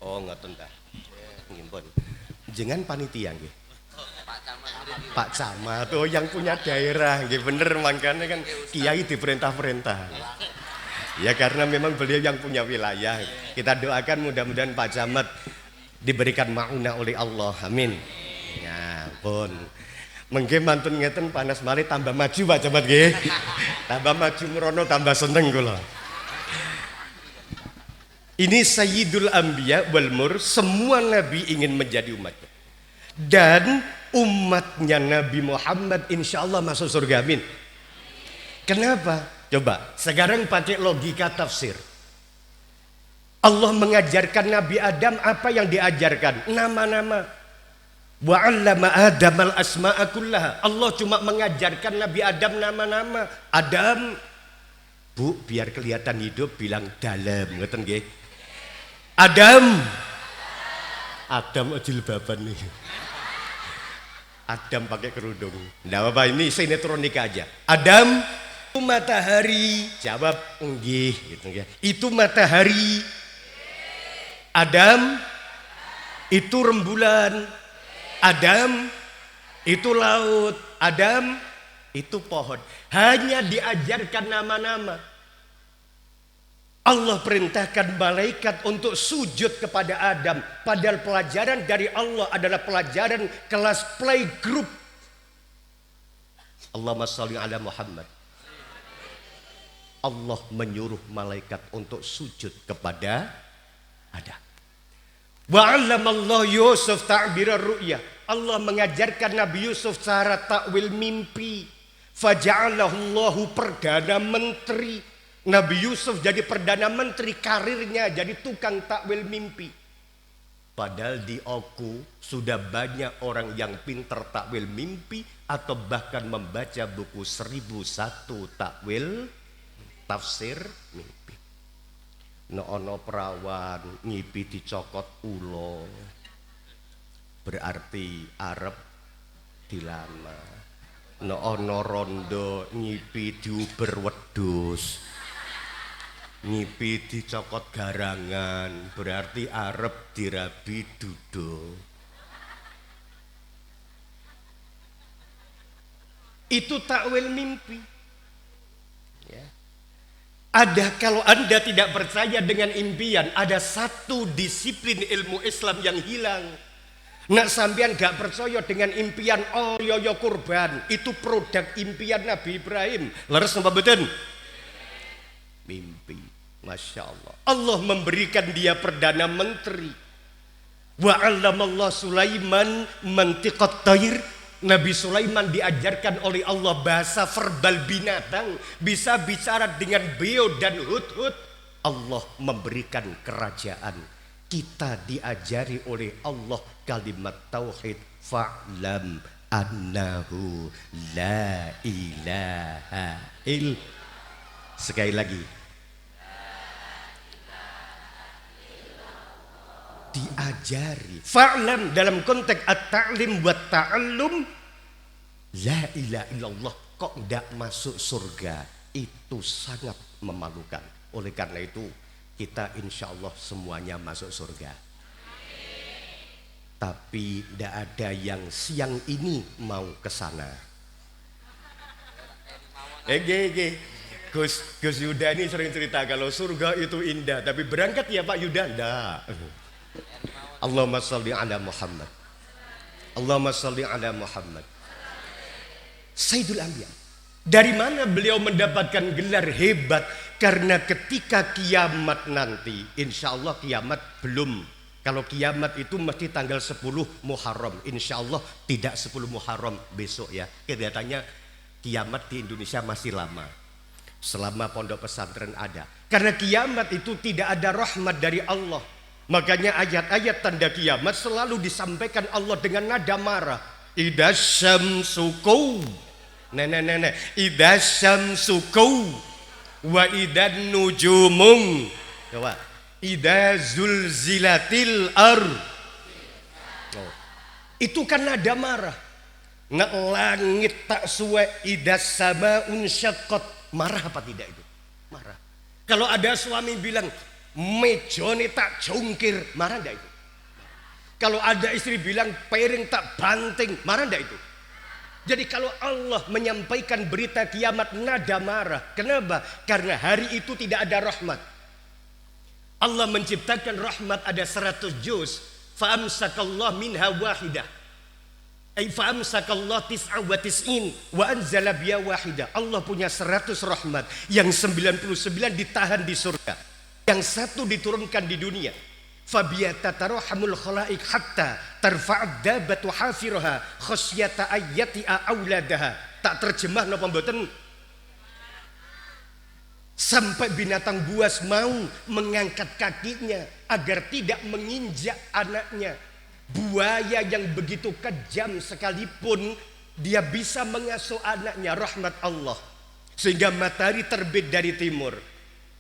Oh ngoten ta. Nggih pun. Jenengan panitia nggih. Pak Camat tuh yang punya daerah, nggih bener makanya kan kiai diperintah-perintah. Ya karena memang beliau yang punya wilayah. Kita doakan mudah-mudahan Pak Camat diberikan maunah oleh Allah. Amin. Ya pun. Mengke mantun ngeten panas malih tambah maju Pak Camat nggih. Tambah maju merono tambah seneng kula. Ini Sayyidul Anbiya wal Mur, semua nabi ingin menjadi umatnya. Dan umatnya Nabi Muhammad insya Allah masuk surga, amin. Kenapa? Coba sekarang pakai logika tafsir. Allah mengajarkan Nabi Adam apa yang diajarkan? Nama-nama. Wa 'allama Adam al-asma'a kullaha. Allah cuma mengajarkan Nabi Adam nama-nama. Adam, Bu, biar kelihatan hidup bilang dalam, ngoten nggih. Adam jilbaban nih. Adam pakai kerudung. Nggak apa-apa, ini sinetronika aja. Adam itu matahari, jawab nggih gitu ya. Itu matahari. Adam itu rembulan. Adam itu laut. Adam itu pohon. Hanya diajarkan nama-nama. Allah perintahkan malaikat untuk sujud kepada Adam. Padahal pelajaran dari Allah adalah pelajaran kelas playgroup. Allahumma sholli ala Muhammad. Allah menyuruh malaikat untuk sujud kepada Adam. Wa 'allamallahu Yusuf ta'birar ru'ya. Allah mengajarkan Nabi Yusuf cara takwil mimpi. Faja'alahu Allahu perdana menteri. Nabi Yusuf jadi perdana menteri, karirnya jadi tukang takwil mimpi. Padahal di Oku sudah banyak orang yang pinter takwil mimpi atau bahkan membaca buku 1001 takwil tafsir mimpi. No ono perawan ngipi dicokot ulo, berarti Arab dilama. No ono rondo ngipi diuber wedhus, ngipi dicokot garangan, berarti Arab dirabi dudo. Itu takwil mimpi ya. Ada, kalau Anda tidak percaya dengan impian, ada satu disiplin ilmu Islam yang hilang. Nak sampean gak percaya dengan impian, oh yoyo kurban itu produk impian Nabi Ibrahim. Leres napa mboten? Mimpi. Masya Allah. Allah memberikan dia perdana menteri. Wa 'allamallahu Sulaiman mantiqat thair. Nabi Sulaiman diajarkan oleh Allah bahasa verbal binatang, bisa bicara dengan beo dan hudhud. Allah memberikan kerajaan. Kita diajari oleh Allah kalimat tauhid, fa'lam annahu la ilaha illallah. Sekali lagi, diajari. Fa'lam dalam konteks at-ta'lim wa ta'allum, la ilaha illallah. Kok tidak masuk surga? Itu sangat memalukan. Oleh karena itu kita insya Allah semuanya masuk surga. Tapi tidak ada yang siang ini mau ke sana. Gus Yuda ini sering cerita kalau surga itu indah, tapi berangkat ya Pak Yuda? Enggak. Allahumma sholli ala Muhammad. Allahumma sholli ala Muhammad. Sayyidul Anbiya. Dari mana beliau mendapatkan gelar hebat? Karena ketika kiamat nanti, insya Allah kiamat belum. Kalau kiamat itu mesti tanggal 10 Muharram. Insya Allah tidak 10 Muharram besok ya. Kelihatannya kiamat di Indonesia masih lama. Selama pondok pesantren ada. Karena kiamat itu tidak ada rahmat dari Allah. Makanya ayat-ayat tanda kiamat selalu disampaikan Allah dengan nada marah. Idza syamsu idza syamsu wa idan nujumun. Coba. Idza zulzilatil ard. Oh. Itu kan nada marah. Nak langit tak suwe idza samaun syaqqat. Marah apa tidak itu? Marah. Kalau ada suami bilang, mejone tak jungkir, marah ndak itu? Kalau ada istri bilang piring tak banting, marah ndak itu? Jadi kalau Allah menyampaikan berita kiamat nada marah. Kenapa? Karena hari itu tidak ada rahmat. Allah menciptakan rahmat ada 100 juz. Fa'amsakallah minha wahidah. Fa'amsakallah tis'a wa tis'in wa anzala biya wahidah. Allah punya 100 rahmat. Yang 99 ditahan di surga. Yang satu diturunkan di dunia. Fabiyata tarohamul khalaik hatta tarfa'ad dabatu hafiraha khasyata ayyati'a auladaha. Tak terjemah napa mboten? Sampai binatang buas mau mengangkat kakinya agar tidak menginjak anaknya. Buaya yang begitu kejam sekalipun dia bisa mengasuh anaknya, rahmat Allah. Sehingga matahari terbit dari timur,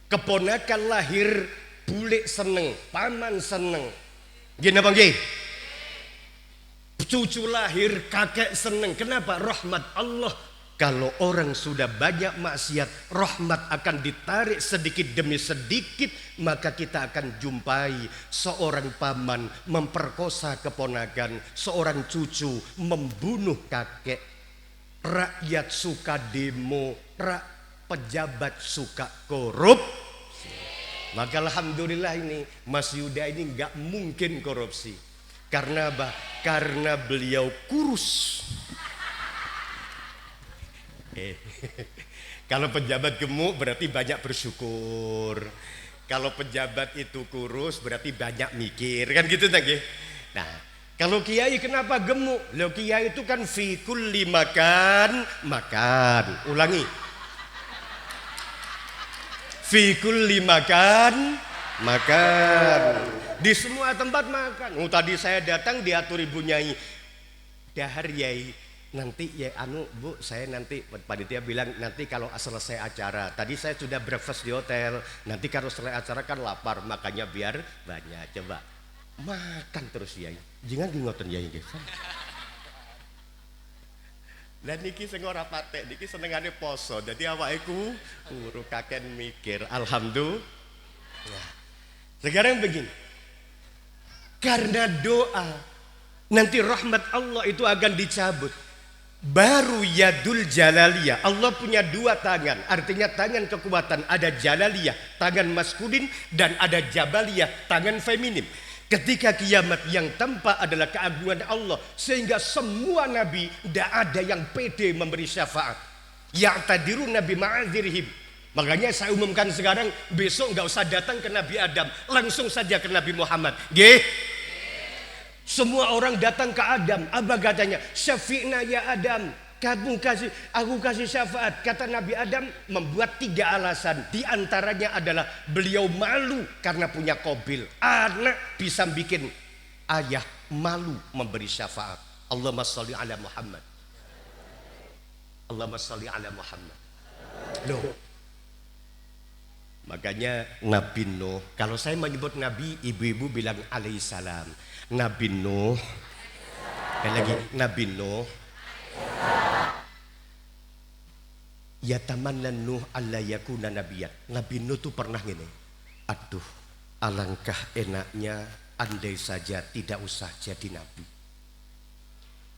keponakan lahir, bule seneng, paman seneng. Gini apa nggih? Cucu lahir, kakek seneng. Kenapa? Rahmat Allah. Kalau orang sudah banyak maksiat, rahmat akan ditarik sedikit demi sedikit, maka kita akan jumpai seorang paman memperkosa keponakan, seorang cucu membunuh kakek, rakyat suka demo, pejabat suka korup. Maka alhamdulillah ini Mas Yuda ini nggak mungkin korupsi. Karena apa? Karena beliau kurus. Kalau pejabat gemuk berarti banyak bersyukur. Kalau pejabat itu kurus berarti banyak mikir, kan gitu nggih. Nah, kalau kiai kenapa gemuk? Lo kiai itu kan fi kulli makan. Ulangi. Fi kulli makan. Di semua tempat makan. Tadi saya datang diatur ibu nyai. Dahar yai. Nanti ya Bu, saya nanti panitia bilang nanti kalau selesai acara. Tadi saya sudah breakfast di hotel. Nanti kalau selesai acara kan lapar, makanya biar banyak. Coba makan terus yai. Jangan ngoten yai nggih. Dan niki sing ora patek, niki senengane poso. Dadi awake ku kuru kaken mikir. Alhamdulillah. Nah, sekarang begini. Karena doa nanti rahmat Allah itu akan dicabut. Baru yadul jalaliyah. Allah punya dua tangan. Artinya tangan kekuatan. Ada jalaliyah, tangan maskulin, dan ada jabaliyah, tangan feminim. Ketika kiamat yang tampak adalah keagungan Allah, sehingga semua nabi tidak ada yang pede memberi syafaat. Ya'tadiru nabi ma'adzirihim. Makanya saya umumkan sekarang, besok nggak usah datang ke Nabi Adam, langsung saja ke Nabi Muhammad. Nggih. Semua orang datang ke Adam. Apa katanya? Syafi'na ya Adam. Aku kasih syafaat. Kata Nabi Adam membuat 3 alasan. Di antaranya adalah beliau malu karena punya kobil. Anak bisa bikin ayah malu memberi syafaat. Allahumma sholli ala Muhammad. Allahumma sholli ala Muhammad. Loh. Makanya Nabi Nuh, kalau saya menyebut Nabi, ibu-ibu bilang alaihissalam. Nabi Nuh, lagi Nabi Nuh, ya tamanna Nuh alla yakuna nabiyyan. Nabi Nuh tuh pernah gini, aduh alangkah enaknya andai saja tidak usah jadi nabi.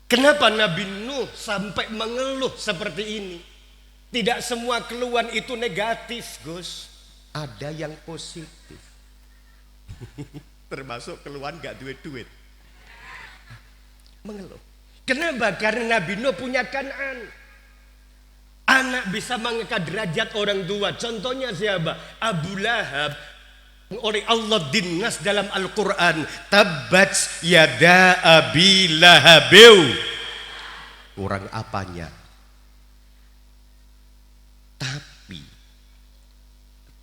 Kenapa Nabi Nuh sampai mengeluh seperti ini? Tidak semua keluhan itu negatif, Gus. Ada yang positif. Termasuk keluhan gak duit-duit. Mengeluh. Kenapa? Karena Nabi Nuh punya Kan'an. Anak bisa mengangkat derajat orang tua. Contohnya siapa? Abu Lahab. Oleh Allah dinas dalam Al-Quran. Tabbat yada abi lahabiu. Kurang apanya? Tapi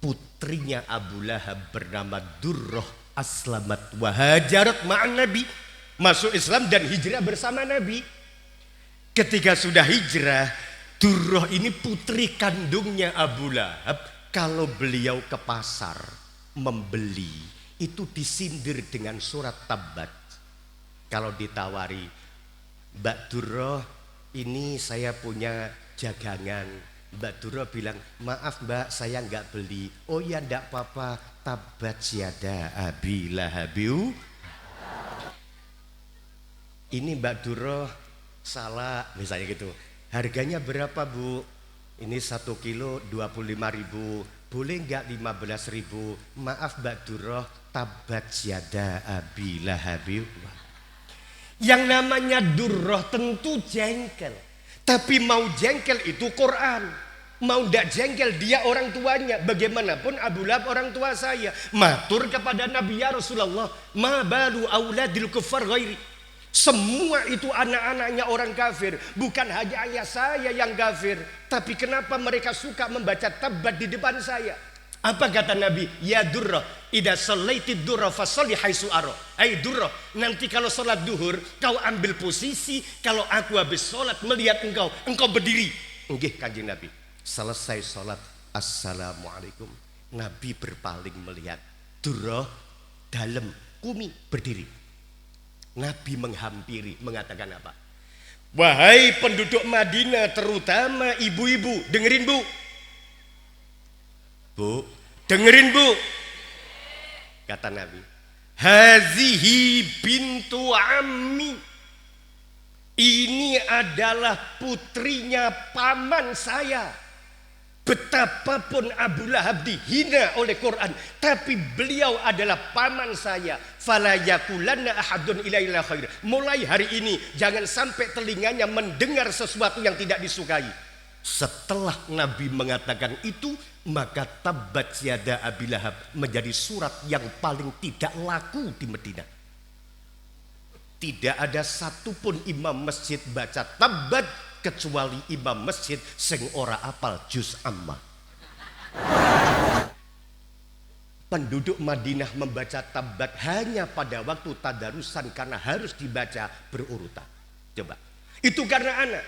putrinya Abu Lahab bernama Durrah aslamat wa hajarat ma'an Nabi, masuk Islam dan hijrah bersama Nabi. Ketika sudah hijrah, Durrah ini putri kandungnya Abu Lahab. Kalau beliau ke pasar membeli, itu disindir dengan surat Tabbat. Kalau ditawari, Mbak Durrah, ini saya punya jagangan. Mbak Durrah bilang, maaf Mbak, saya nggak beli. Oh ya ndak apa-apa, tabat yada abi lahabiu. Ini Mbak Duro salah misalnya gitu. Harganya berapa Bu? Ini 1 kilo 25.000. Boleh nggak 15.000? Maaf Mbak Duro, tabat yada abi lahabiu. Yang namanya Durroh tentu jengkel. Tapi mau jengkel itu Quran. Mau tidak jengkel dia orang tuanya. Bagaimanapun Abu Lahab orang tua saya. Matur kepada Nabi, ya Rasulullah, ma balu auladil kuffar ghairi. Semua itu anak-anaknya orang kafir. Bukan hanya ayah saya yang kafir. Tapi kenapa mereka suka membaca tabat di depan saya? Apa kata Nabi? Ya Durrah, idza shallaitid durrah fasholli haitsu ara. Hai Durrah, nanti kalau sholat duhur kau ambil posisi kalau aku habis sholat melihat engkau berdiri. Nggih Kanjeng Nabi. Selesai sholat, assalamualaikum. Nabi berpaling melihat Durrah dalam kumi berdiri. Nabi menghampiri mengatakan apa? Wahai penduduk Madinah, terutama ibu-ibu, dengerin Bu. Bu, dengerin Bu. Kata Nabi, hazihi bintu ammi. Ini adalah putrinya paman saya. Betapapun Abu Lahab dihina oleh Quran, tapi beliau adalah paman saya. Fala yakulanna ahadun ilaila khair. Mulai hari ini jangan sampai telinganya mendengar sesuatu yang tidak disukai. Setelah Nabi mengatakan itu, maka tabat yada Abi Lahab menjadi surat yang paling tidak laku di Madinah. Tidak ada satupun imam masjid baca tabat kecuali imam masjid sing ora apal juz amma. Penduduk Madinah membaca tabat hanya pada waktu tadarusan karena harus dibaca berurutan. Coba, itu karena anak.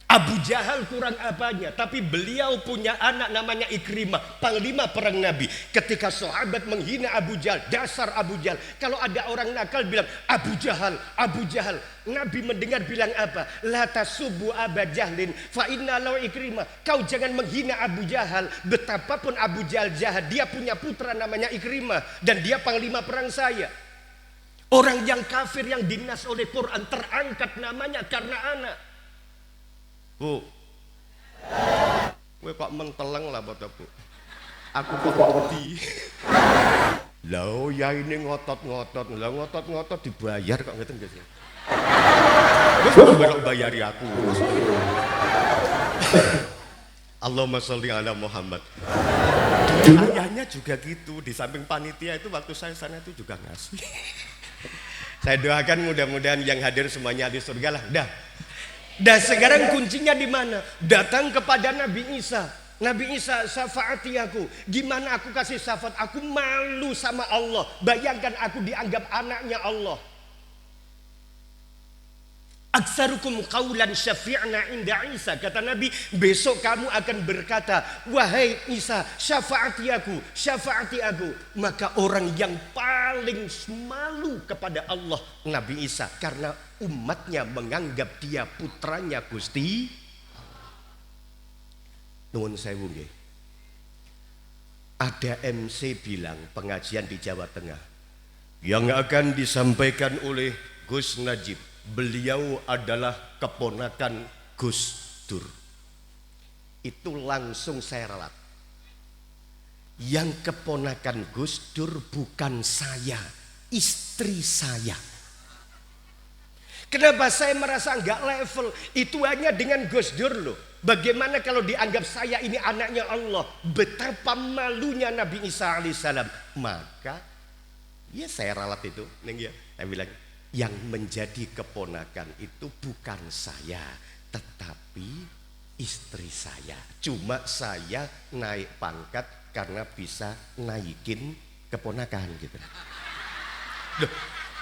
Abu Jahal kurang apanya, tapi beliau punya anak namanya Ikrimah, panglima perang Nabi. Ketika sahabat menghina Abu Jahal, dasar Abu Jahal. Kalau ada orang nakal bilang Abu Jahal, Abu Jahal. Nabi mendengar bilang apa? La tasubbu Aba Jahlin fa inna lahu Ikrimah. Kau jangan menghina Abu Jahal. Betapapun Abu Jahal jahat, dia punya putra namanya Ikrimah dan dia panglima perang saya. Orang yang kafir yang dinas oleh Quran terangkat namanya karena anak. Bu, gue kok menteleng lah buat Bu. Aku kok wedi. Lah ya ini ngotot-ngotot, lah ngotot-ngotot dibayar kok ngeten guys. Wis kok bayari aku. Allahumma sholli ala Muhammad. Ayahnya juga gitu, di samping panitia itu waktu saya sana itu juga ngasih. Saya doakan mudah-mudahan yang hadir semuanya di surga lah. Dah. Dan sekarang kuncinya di mana? Datang kepada Nabi Isa. Nabi Isa, syafaati aku. Gimana aku kasih syafaat? Aku malu sama Allah. Bayangkan aku dianggap anaknya Allah. Aksarukum qaulan syafi'na inda Isa. Kata Nabi, besok kamu akan berkata, wahai Isa, syafaati aku, syafaati aku. Maka orang yang paling malu kepada Allah Nabi Isa, karena umatnya menganggap dia putranya Gusti. Nuwun sewu nggih. Ada MC bilang pengajian di Jawa Tengah yang akan disampaikan oleh Gus Najib. Beliau adalah keponakan Gus Dur. Itu langsung saya ralat. Yang keponakan Gus Dur bukan saya, istri saya. Kenapa saya merasa enggak level? Itu hanya dengan Gus Dur loh. Bagaimana kalau dianggap saya ini anaknya Allah? Betapa malunya Nabi Isa alaihissalam. Maka ya saya ralat itu, neng ya. Saya bilang yang menjadi keponakan itu bukan saya, tetapi istri saya. Cuma saya naik pangkat karena bisa naikin keponakan gitu. Loh,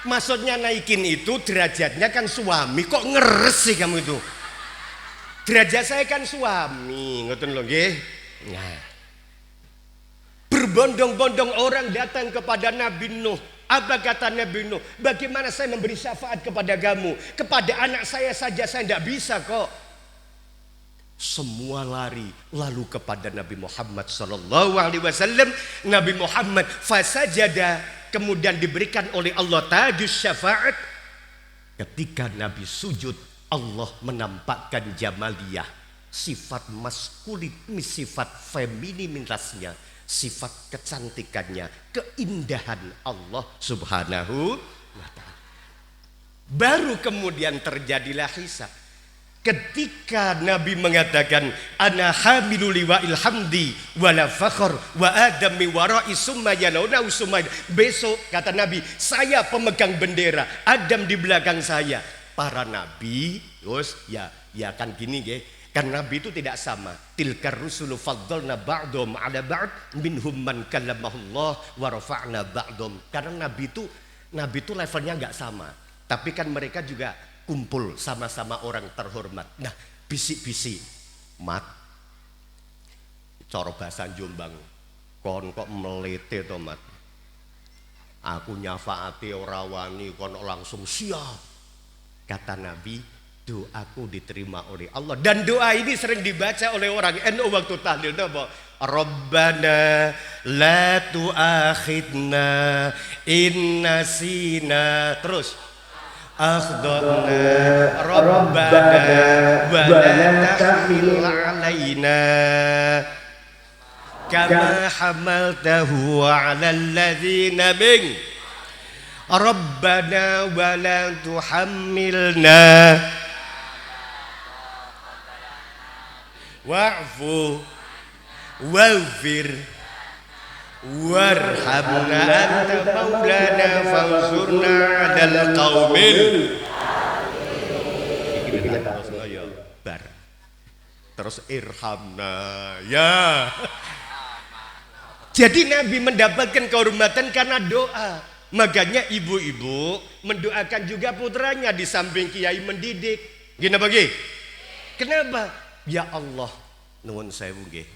maksudnya naikin itu derajatnya kan suami, kok ngeres sih kamu itu? Derajat saya kan suami, ngoten lho nggih. Nah, berbondong-bondong orang datang kepada Nabi Nuh. Apa kata Nabi Nuh? Bagaimana saya memberi syafaat kepada kamu? Kepada anak saya saja saya tidak bisa kok. Semua lari lalu kepada Nabi Muhammad sallallahu alaihi wasallam. Nabi Muhammad fasajada, kemudian diberikan oleh Allah tajus syafaat. Ketika Nabi sujud, Allah menampakkan jamaliyah, sifat maskulin, sifat femininitasnya, sifat kecantikannya, keindahan Allah subhanahu wa ta'ala. Baru kemudian terjadilah hisab. Ketika Nabi mengatakan ana hamilu liwa'il hamdi wala fakhr wa adam mi wara'i summa yanauna usumma. Besok kata Nabi, saya pemegang bendera, Adam di belakang saya. Para nabi, terus ya kan gini nggih. Kan nabi itu tidak sama. Tilkar rusulu faddalna ba'dhum 'ala ba'd minhum man kallamahullah wa rafa'na ba'dhum. Karena nabi itu levelnya enggak sama. Tapi kan mereka juga kumpul sama-sama orang terhormat. Nah, bisik-bisik, mat, cara bahasa Jombang, kon kok melete to mat. Aku nyafaati ora wani, kon langsung siap. Kata Nabi, doaku diterima oleh Allah. Dan doa ini sering dibaca oleh orang NU waktu tahlil. Rabbana la tu'akhidna in nasina. Terus akhdana rabbana wa la tahmil alaina kama hamaltahu ala alladhina min rabbana wa la tuhammilna wa'fu waghfir warhamna anta maulana fansurna 'alal qaumil. Terus irhamna ya. Jadi Nabi mendapatkan kehormatan karena doa. Makanya ibu-ibu mendoakan juga putranya di samping kiai mendidik. Gini bagi? Kenapa? Ya Allah, nuwun sewu nggih.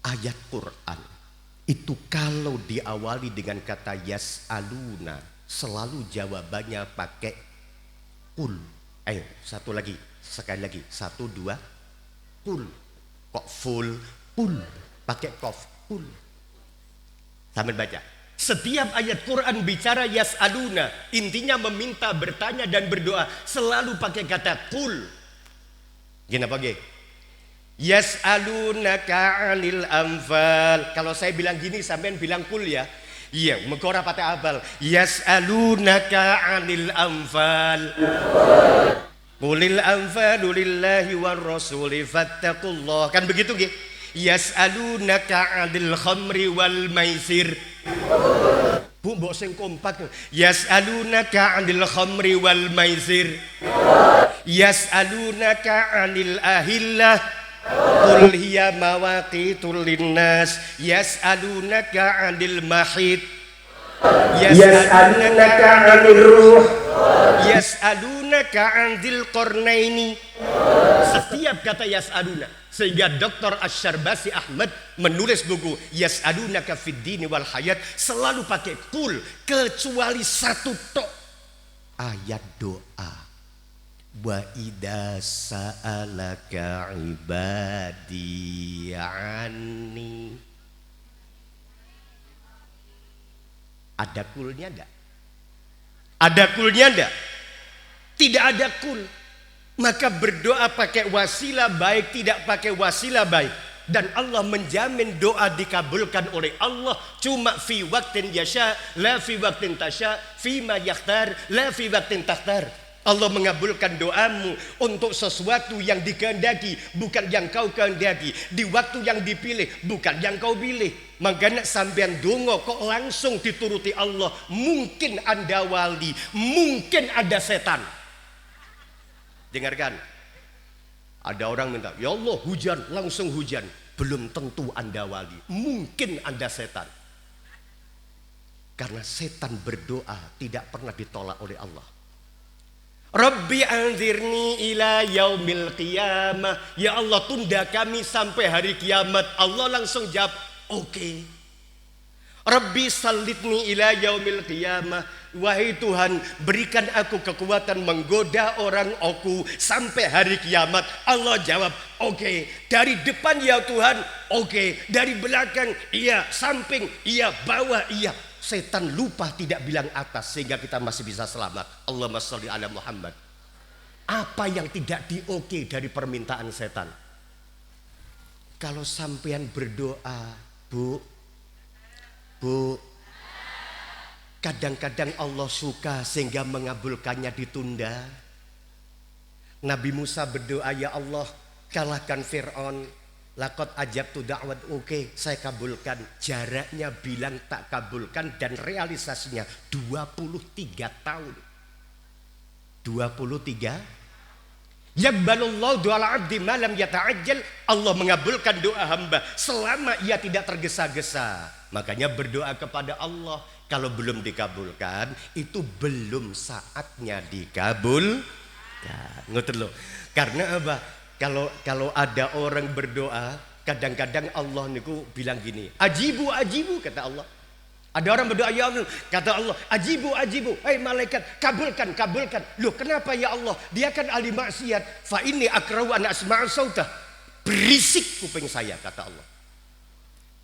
Ayat Quran itu kalau diawali dengan kata yas'aluna, selalu jawabannya pakai kul. Ayo, satu lagi, sekali lagi, 1, 2, kul. Kok full, kul, pakai kof, kul. Sambil baca. Setiap ayat Quran bicara yas'aluna, intinya meminta, bertanya dan berdoa, selalu pakai kata kul. Gini apa ge? Yas'alunaka 'anil anfal. Kalau saya bilang gini sampean bilang kul ya. Iya, mengkora patah abal. Yas'alunaka 'anil anfal. Qulil anfalu lillahi war rasuli fattaqullah. Kan begitu nggih? Yas'alunaka 'anil khamri wal maisir. Bu mbok sing kompak. Yas'alunaka 'anil khamri wal maisir. Yas'alunaka 'anil ahillah. Qul hiya mawaqitul linnas. Yas'alunaka 'anil mahid. Yas'alunaka 'anil ruh. Yas'alunaka 'anil qarnaini. Setiap kata yas'aluna, sehingga Dr. Asyarbasi Ahmad menulis buku Yas'alunaka fid dini wal hayat selalu pakai kul, kecuali satu tok ayat doa. Wa idza sa'alaka ibadi anni. Ada kulnya enggak? Ada kulnya enggak? Tidak ada kul. Maka berdoa pakai wasilah baik, tidak pakai wasilah baik. Dan Allah menjamin doa dikabulkan oleh Allah cuma fi waqtin yasha, la fi waqtin tasha, fi ma yakhtar, la fi waqtin takhtar. Allah mengabulkan doamu untuk sesuatu yang dikehendaki, bukan yang kau kehendaki, di waktu yang dipilih, bukan yang kau pilih. Makanya sampean dongo kok langsung dituruti Allah. Mungkin Anda wali, mungkin ada setan. Dengarkan, ada orang minta, ya Allah hujan, langsung hujan. Belum tentu Anda wali, mungkin Anda setan. Karena setan berdoa tidak pernah ditolak oleh Allah. Rabbi anzirni ila yaumil qiyamah. Ya Allah, tunda kami sampai hari kiamat. Allah langsung jawab, oke. Rabbi sallitni ila yaumil qiyamah. Wahai Tuhan, berikan aku kekuatan menggoda orang aku sampai hari kiamat. Allah jawab, oke. Dari depan ya Tuhan, oke. Dari belakang, iya. Samping, iya. Bawah, iya. Setan lupa tidak bilang atas sehingga kita masih bisa selamat. Allahumma sholli ala Muhammad. Apa yang tidak di-oke dari permintaan setan? Kalau sampean berdoa, Bu, kadang-kadang Allah suka sehingga mengabulkannya ditunda. Nabi Musa berdoa, ya Allah kalahkan Fir'aun. Laqad ajabtu da'wat, oke, saya kabulkan. Jaraknya bilang tak kabulkan dan realisasinya 23 tahun. 23. Yaqbalullahu du'a abdi ma lam yata'ajjal. Allah mengabulkan doa hamba selama ia tidak tergesa-gesa. Makanya berdoa kepada Allah. Kalau belum dikabulkan, itu belum saatnya dikabulkan. Ngerti loh. Karena apa? Kalau ada orang berdoa, kadang-kadang Allah niku bilang gini, ajibu ajibu, kata Allah. Ada orang berdoa, ya Allah, kata Allah, ajibu ajibu, hai malaikat, kabulkan kabulkan. Loh kenapa ya Allah? Dia kan ahli maksiat. Fa inni akrahu an asma'a sautah. Berisik kuping saya, kata Allah.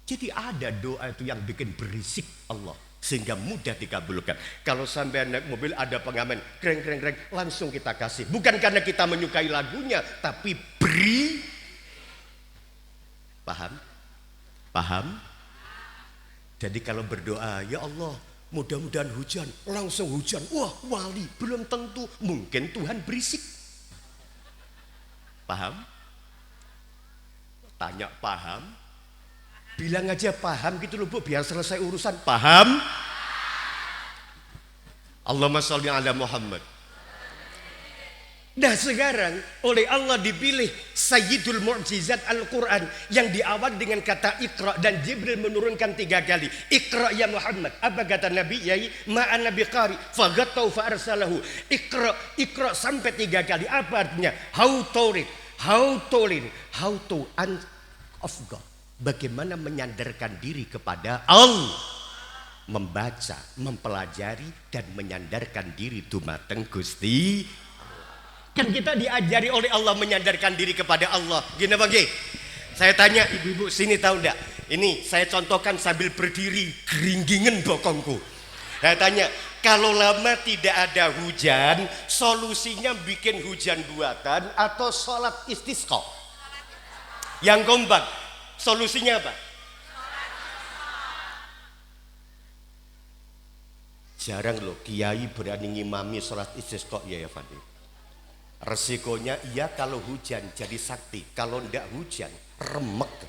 Jadi ada doa itu yang bikin berisik Allah sehingga mudah dikabulkan. Kalau sampai naik mobil ada pengamen, kreng kreng kreng, langsung kita kasih. Bukan karena kita menyukai lagunya, tapi beri. Paham? Paham? Jadi kalau berdoa, ya Allah, mudah-mudahan hujan, langsung hujan. Wah, wali, belum tentu. Mungkin Tuhan berisik. Paham? Tanya paham? Bilang aja paham gitu loh Bu, biar selesai urusan. Paham? Allahumma sholli ala Muhammad. Nah sekarang oleh Allah dipilih Sayyidul Mu'jizat Al-Quran yang diawali dengan kata Iqra, dan Jibril menurunkan 3 kali. Iqra ya Muhammad. Apa kata Nabi? Yai ma'an Nabi qari faghattau fa'arsalahu. Iqra, Iqra sampai 3 kali. Apa artinya? How to read, how to learn, how to of God. Bagaimana menyandarkan diri kepada Allah, membaca, mempelajari dan menyandarkan diri dumateng Gusti. Kan kita diajari oleh Allah menyandarkan diri kepada Allah. Gini Bang G, saya tanya ibu-ibu sini tahu enggak? Ini saya contohkan sambil berdiri, geringgingen bokongku. Saya tanya, kalau lama tidak ada hujan, solusinya bikin hujan buatan atau sholat istisqa? Yang kompak. Solusinya apa? Jarang loh kiai berani ngimami sholat istisqa ya Fadil. Resikonya iya kalau hujan jadi sakti, kalau ndak hujan remek.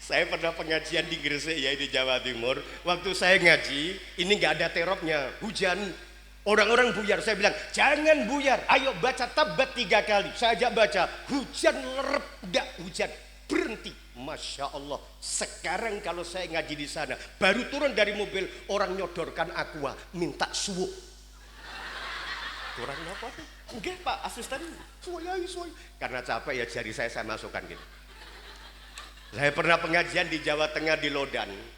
Saya pernah pengajian di Gresik ya di Jawa Timur. Waktu saya ngaji, ini nggak ada teropnya, hujan. Orang-orang buyar, saya bilang jangan buyar, ayo baca tabat 3 kali. Saya ajak baca, hujan lerep, enggak hujan, berhenti. Masya Allah, sekarang kalau saya ngaji di sana, baru turun dari mobil, orang nyodorkan aqua, minta suwuk. Kurang apa tuh? Enggak Pak, asisten suwai. Karena capek ya jari saya masukkan gitu. Saya pernah pengajian di Jawa Tengah di Lodan.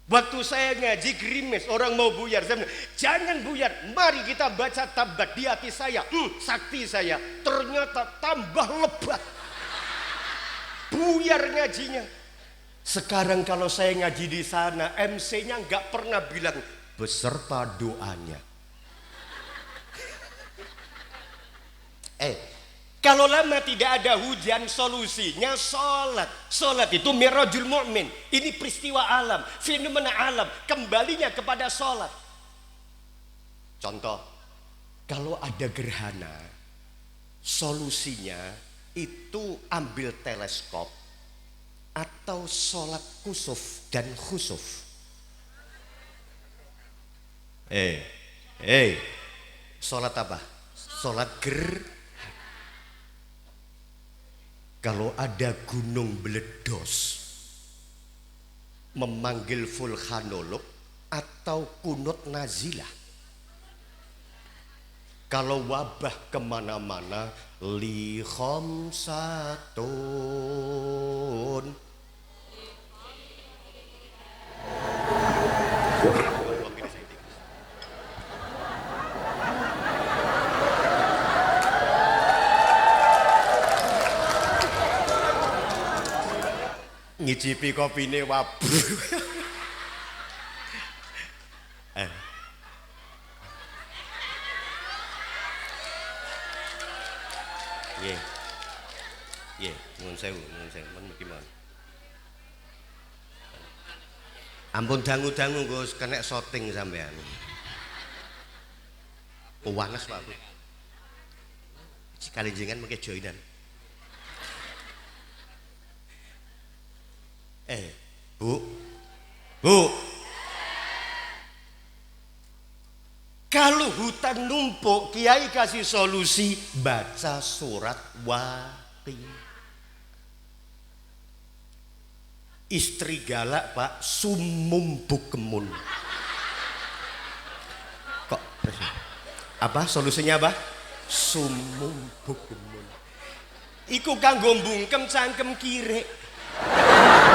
Waktu saya ngaji gerimis, orang mau buyar, saya bilang, jangan buyar, mari kita baca tabat. Di hati saya, sakti saya, ternyata tambah lebat. Buyar ngajinya. Sekarang kalau saya ngaji di sana, MC-nya nggak pernah bilang beserta doanya. Kalau lama tidak ada hujan, solusinya sholat. Sholat itu mirajul mu'min. Ini peristiwa alam, fenomena alam, kembalinya kepada sholat. Contoh, kalau ada gerhana, solusinya itu ambil teleskop atau sholat kusuf dan khusuf. Sholat apa? Sholat Kalau ada gunung meledos, memanggil vulkanolog atau kunut nazilah. Kalau wabah kemana-mana, li khamsatun. Ngicipi kopine wabuh. Nggih. Nggih, nuwun sewu, men gimana? Ampun dangu-dangu Gus, kena syuting sampean. Panas Pak. Sekali jenengan mengke joinan. Bu. Bu. Kalau hutan numpuk, Kiai kasih solusi, baca surat Waqiah. Istri galak Pak, sumum bukemun. Kok apa solusinya apa? Sumum bukemun. Iku kanggo mbungkem cangkem kire.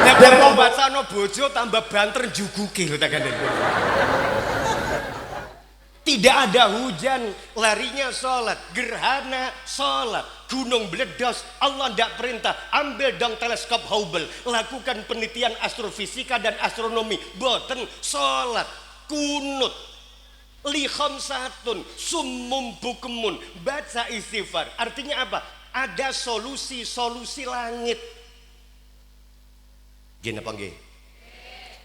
Nek mau bacano bojo tambah banter juguke lho tak kandhen. Tidak ada hujan, larinya sholat, gerhana sholat, gunung meledos, Allah tidak perintah, ambil dong teleskop Hubble, lakukan penelitian astrofisika dan astronomi, boten sholat, kunut, li khamsatun, summum bukemun, baca istighfar. Artinya apa? Ada solusi langit. Gini apa nggih?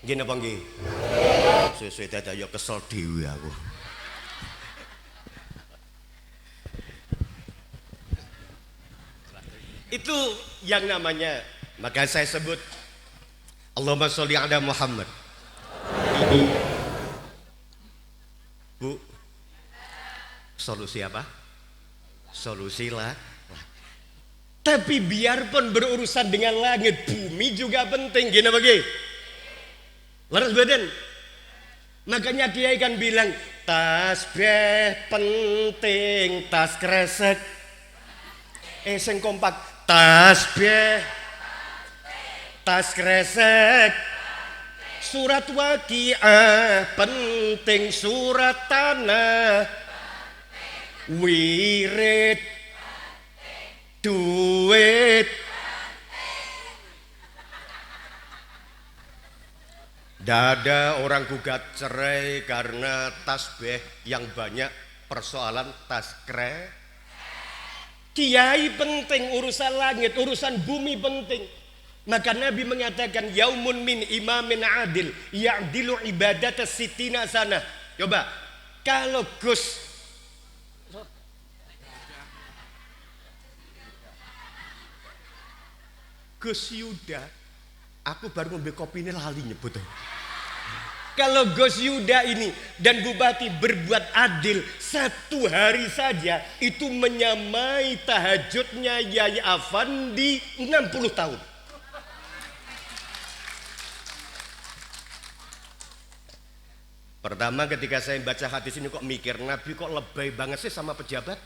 Gini apa nggih? Sesuai dada ya kesel dewi aku. Itu yang namanya, maka saya sebut Allahumma sholli ala Muhammad. Bu, solusi apa? Solusi lah. Tapi biarpun berurusan dengan langit, bumi juga penting. Gini bagi, laras badan. Makanya Kiai kan bilang tasbih penting, tas kresek. Sing kompak. Tasbih, tas kresek, surat Waqiah penting, surat tanah, wirid, duit. Dada orang gugat cerai karena tasbih yang banyak, persoalan tas kresek. Kiai penting, urusan langit, urusan bumi penting. Maka Nabi mengatakan yaumun min imamin adil ya'dilu ibadat sitina sana. Coba kalau Gus Yuda, aku baru ngombe kopi ini lali nyebut. Kalau Gus Yuda ini dan Bupati berbuat adil satu hari saja, itu menyamai tahajudnya Yai Afandi 60 tahun. Pertama ketika saya baca hadis ini kok mikir, Nabi kok lebay banget sih sama pejabat?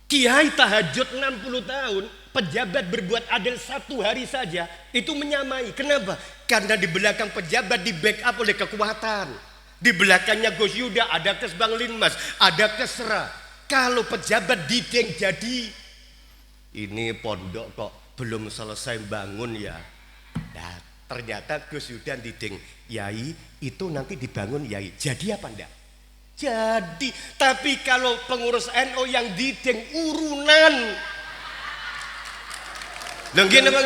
Kiai tahajud 60 tahun, pejabat berbuat adil satu hari saja, itu menyamai. Kenapa? Karena di belakang pejabat di backup oleh kekuatan. Di belakangnya Gus Yuda ada kes Bang Linmas, ada kesra. Kalau pejabat dideng jadi, ini pondok kok belum selesai bangun ya. Nah, ternyata Gus Yuda dideng, Yai itu nanti dibangun Yai. Jadi apa enggak? Jadi, tapi kalau pengurus NU yang dideng urunan, gini bang,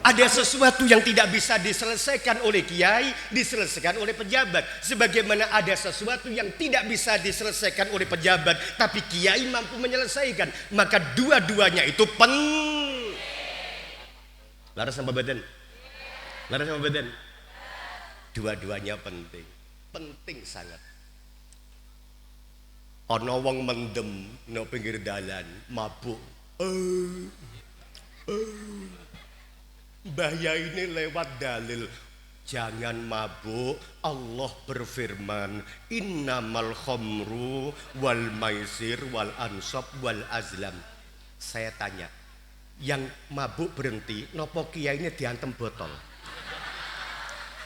ada sesuatu yang tidak bisa diselesaikan oleh kiai, diselesaikan oleh pejabat. Sebagaimana ada sesuatu yang tidak bisa diselesaikan oleh pejabat, tapi kiai mampu menyelesaikan. Maka dua-duanya itu penting. Laras sama badan, laras sama badan. Dua-duanya penting. Penting sangat. Ana wong mendem no pinggir dalan mabuk. Mbah Yai ini lewat dalil Jangan mabuk. Allah berfirman, innamal khamru wal maisir wal ansab wal azlam. Saya tanya, yang mabuk berhenti, nopo kiai ini diantem botol?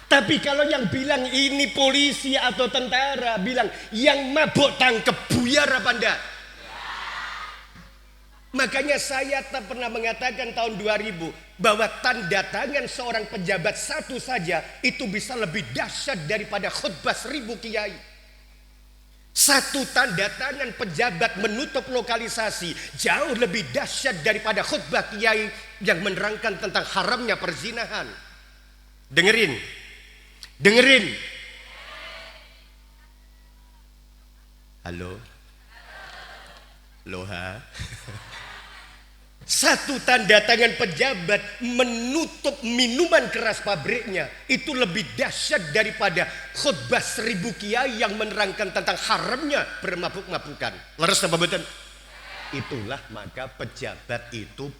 Tapi kalau yang bilang ini polisi atau tentara, bilang yang mabuk tangkep, buyar apa enggak? Makanya saya tak pernah mengatakan tahun 2000 bahwa tanda tangan seorang pejabat satu saja itu bisa lebih dahsyat daripada khutbah 1000 kiai. Satu tanda tangan pejabat menutup lokalisasi jauh lebih dahsyat daripada khutbah kiai yang menerangkan tentang haramnya perzinahan. Dengerin. Halo. Loha. Satu tanda tangan pejabat menutup minuman keras pabriknya itu lebih dahsyat daripada khutbah 1000 kiai yang menerangkan tentang haramnya bermabuk-mabukan. Leres apa betul? Itulah maka pejabat itu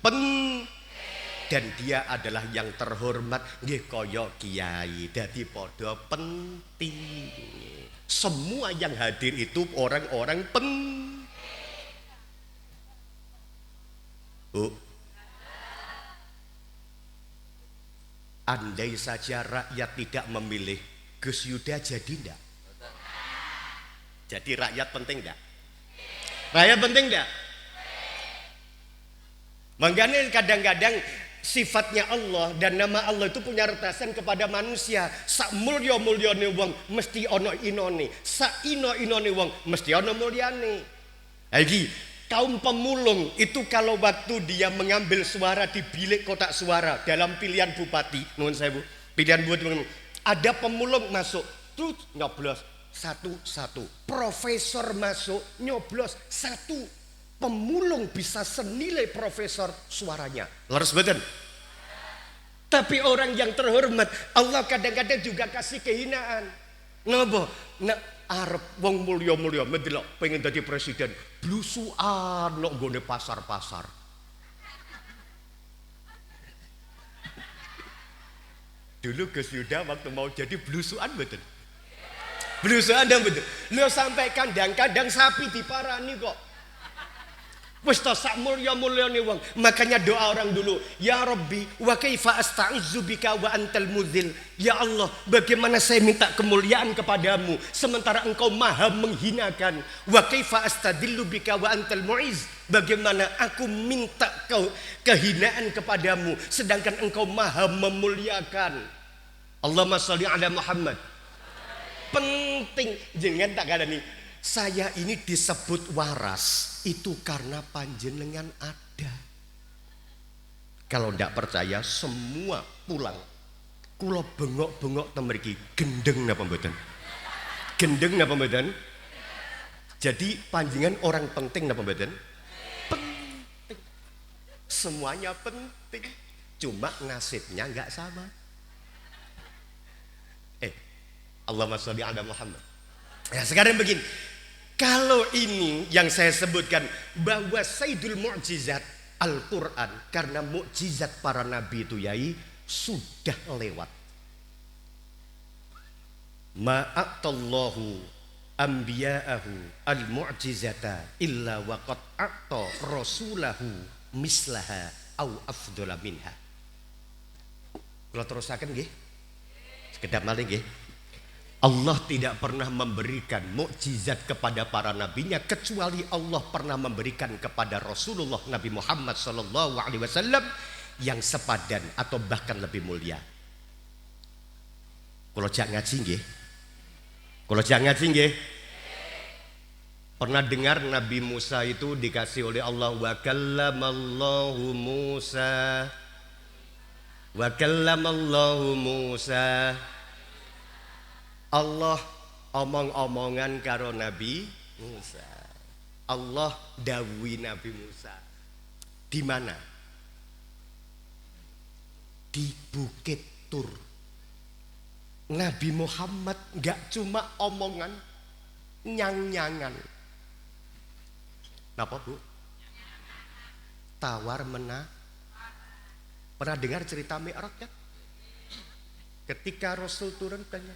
dan dia adalah yang terhormat nggih kaya kiai. Dadi padha penting. Semua yang hadir itu orang-orang andai saja rakyat tidak memilih, Gus Yuda jadi enggak? Jadi rakyat penting enggak? Rakyat penting enggak? Makanya kadang-kadang sifatnya Allah dan nama Allah itu punya retasan kepada manusia. Sak mulya-mulyane wong mesti ana inone, sak ino-inone wong mesti ana mulyane. Lagi kaum pemulung itu kalau waktu dia mengambil suara di bilik kotak suara dalam pilihan bupati, nuwun sewu, pilihan bupati, ada pemulung masuk, terus nyoblos satu-satu, profesor masuk nyoblos satu, pemulung bisa senilai profesor suaranya. Leres betul. Tapi orang yang terhormat Allah kadang-kadang juga kasih kehinaan. Napa? Arep wong mulya-mulya mendelok pengen dadi presiden, blusukan nok nggone pasar-pasar. Dulu Gus Yuda waktu mau jadi blusukan betul. Blusukan dan betul. Lo sampai kandang-kandang sapi diparani kok. Wis ta sak mulya-mulyane wong. Makanya doa orang dulu, ya Rabbi wa kaifa asta'izu bika wa antal mudzil. Ya Allah, bagaimana saya minta kemuliaan kepadamu sementara engkau maha menghinakan. Wa kaifa astadillu bika wa antal mu'iz. Bagaimana aku minta kehinaan kepadamu sedangkan engkau maha memuliakan. Allahumma sholli ala Muhammad. Penting jangan tak ada nih. Saya ini disebut waras itu karena panjenengan ada. Kalau tidak percaya semua pulang. Kula bengok-bengok temeriki gendeng napa mboten? Gendeng napa mboten? Jadi panjenengan orang penting napa mboten? Penting. Semuanya penting. Cuma nasibnya enggak sama. Allahumma sholli ala Muhammad. Ya, sekarang begini. Kalau ini yang saya sebutkan bahwa Sayyidul Mu'jizat Al-Quran, karena mukjizat para nabi itu yai sudah lewat. Ma'atallahu anbiya'ahu al-mu'jizata illa waqad a'ta rasulahu mislaha au afdhala minha. Kalau terusakan nggih. Sekedap malih nggih. Allah tidak pernah memberikan mukjizat kepada para nabinya kecuali Allah pernah memberikan kepada Rasulullah Nabi Muhammad SAW yang sepadan atau bahkan lebih mulia. Kalau jak ngaji nggih. Kalau jak ngaji nggih. Pernah dengar Nabi Musa itu dikasih oleh Allah wa kallamallahu Musa. Wa kallamallahu Musa. Allah omong-omongan karo Nabi Musa. Allah dawuhi Nabi Musa. Di mana? Di Bukit Tur. Nabi Muhammad enggak cuma omongan, nyang-nyangan. Napa Bu? Tawar menah. Pernah dengar cerita Mi'raj kan? Ketika Rasul turun tanya,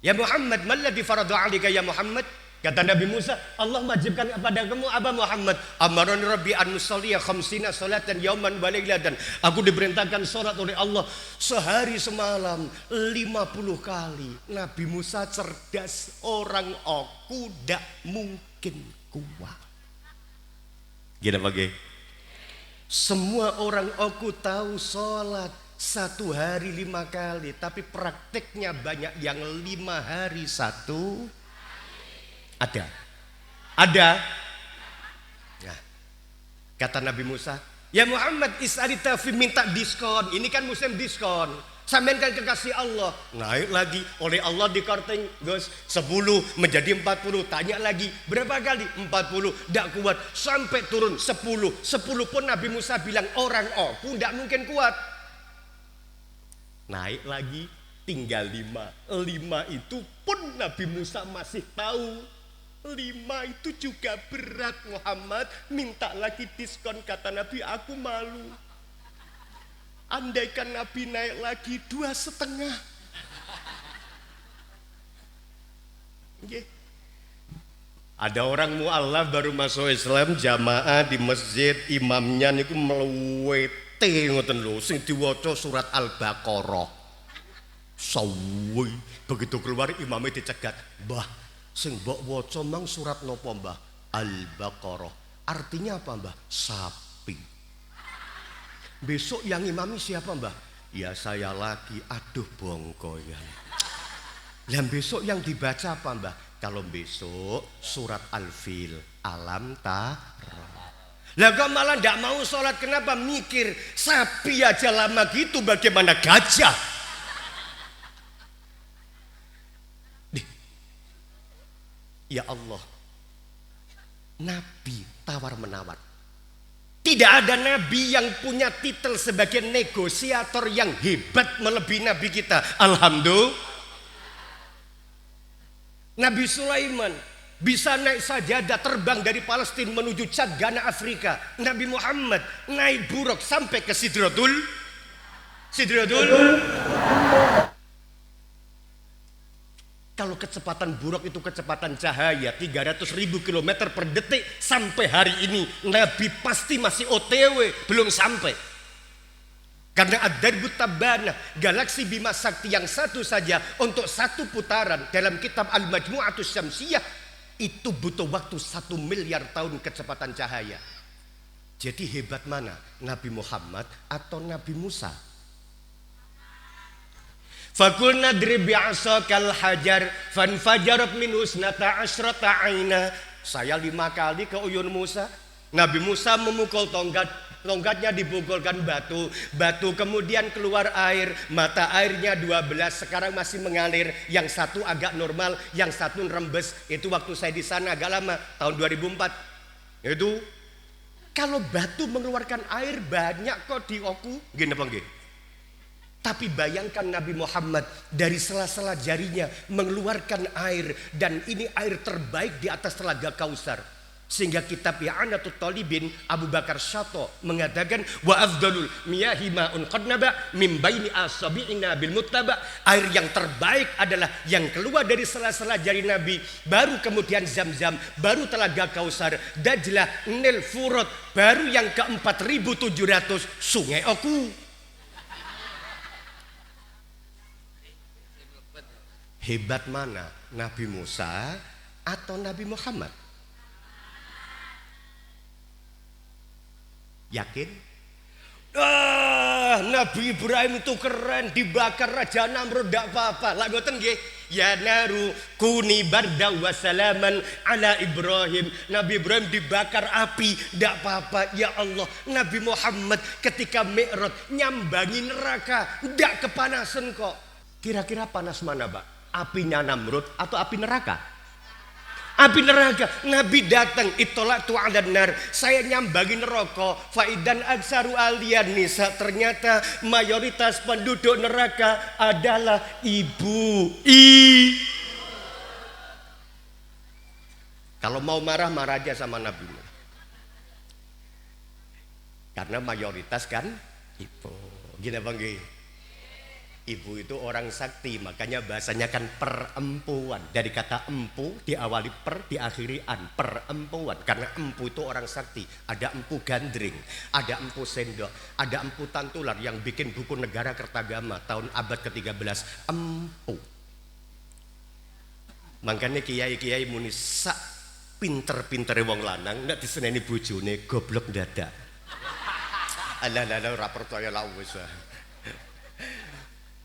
ya Muhammad, malladzi faradu 'alaika ya Muhammad? Kata Nabi Musa, Allah wajibkan kepada kamu apa Muhammad? Amarani Rabbi an nusalliya khamsina salatan yauman wa lailatan. Aku diperintahkan salat oleh Allah sehari semalam 50 kali. Nabi Musa cerdas, orang aku tidak mungkin kuat. Gini bagi. Semua orang aku tahu salat satu hari 5 kali, tapi prakteknya banyak yang 5 hari satu. Ada. Nah, kata Nabi Musa, ya Muhammad is'alita fi, minta diskon. Ini kan musim diskon. Sampean kan kekasih Allah. Naik lagi oleh Allah di korting, Gus. 10 menjadi 40. Tanya lagi, berapa kali? 40. Tidak kuat. Sampai turun 10. 10 pun Nabi Musa bilang, orang aku tidak mungkin kuat. Naik lagi, tinggal 5. 5 itu pun Nabi Musa masih tahu. 5 itu juga berat Muhammad. Minta lagi diskon. Kata Nabi, aku malu. Andaikan Nabi naik lagi 2,5. Ada orang mu'alaf baru masuk Islam, jamaah di masjid, imamnya niku melewete ngoten lho, sing diwaca surat Al-Baqarah. Sawi, begitu keluar imamnya dicegat, "Mbah, sing mbok waca mang surat napa, Mbah?" Al-Baqarah. Artinya apa, Mbah? Sapi. Besok yang imami siapa, Mbah? Ya saya lagi. Aduh bongkoyan. Dan besok yang dibaca apa, Mbah? Kalau besok surat Al-Fil, Alam Tara. Lah kok malah tidak mau sholat, kenapa? Mikir sapi aja lama gitu, bagaimana gajah? Ya Allah, Nabi tawar-menawar. Tidak ada Nabi yang punya titel sebagai negosiator yang hebat melebihi Nabi kita. Alhamdulillah. Nabi Sulaiman bisa naik sajadah terbang dari Palestina menuju Chad, Ghana, Afrika. Nabi Muhammad naik buruk sampai ke Sidratul. Kalau kecepatan buruk itu kecepatan cahaya 300.000 km per detik, sampai hari ini Nabi pasti masih OTW, belum sampai. Karena ad-darbut tabbana, galaksi Bima Sakti yang satu saja untuk satu putaran dalam kitab Al-Majmu'atus Syamsiyah itu butuh waktu 1 miliar tahun kecepatan cahaya. Jadi hebat mana? Nabi Muhammad atau Nabi Musa? Fakulna drib bi'asakal hajar fanfajarat min husnata asyrata aina. Saya 5 kali ke uyun Musa. Nabi Musa memukul tongkat, tongkatnya dipukulkan batu, batu kemudian keluar air, mata airnya 12, sekarang masih mengalir, yang satu agak normal, yang satu rembes. Itu waktu saya di sana agak lama, tahun 2004. Itu kalau batu mengeluarkan air banyak kok di oku, gini apa nggih? Tapi bayangkan Nabi Muhammad dari sela-sela jarinya mengeluarkan air, dan ini air terbaik di atas telaga Kausar. Sehingga kitab I'anatul Talibin Abu Bakar Syato mengatakan wa afdalul miyahi ma'un qad naba min baini asabi'ina bil muttaba. Air yang terbaik adalah yang keluar dari sela-sela jari Nabi, baru kemudian Zam-Zam, baru telaga Kausar, Dajlah, Nil, Furat, baru yang ke-4700 Sungai Oku. Hebat mana? Nabi Musa atau Nabi Muhammad? Yakin? Nabi Ibrahim itu keren, dibakar Raja Namrud tidak apa-apa. Lah ngoten nggih. Ya naru kuni barda wa salaman ala Ibrahim. Nabi Ibrahim dibakar api, tidak apa-apa. Ya Allah, Nabi Muhammad ketika Mi'raj nyambangi neraka, tidak kepanasan kok. Kira-kira panas mana, Pak? Apinya Namrud atau api neraka? Api neraka. Nabi datang, itolatu ala nar, saya nyambangi neraka, faidan aksaru alian nisa, ternyata mayoritas penduduk neraka adalah ibu. Kalau mau marah, marah aja sama Nabi, karena mayoritas kan ibu. Gini bang, Ibu itu orang sakti, makanya bahasanya kan perempuan. Dari kata empu diawali per, diakhiri an, perempuan. Karena empu itu orang sakti. Ada empu gandring, ada empu sendok, ada empu tantular yang bikin buku Negara Kertagama tahun abad ke-13. Empu. Makanya kiai-kiai muni sak pinter-pintere wong lanang ndak diseneni bojone goblok dadak. Alah ora percaya lah wis.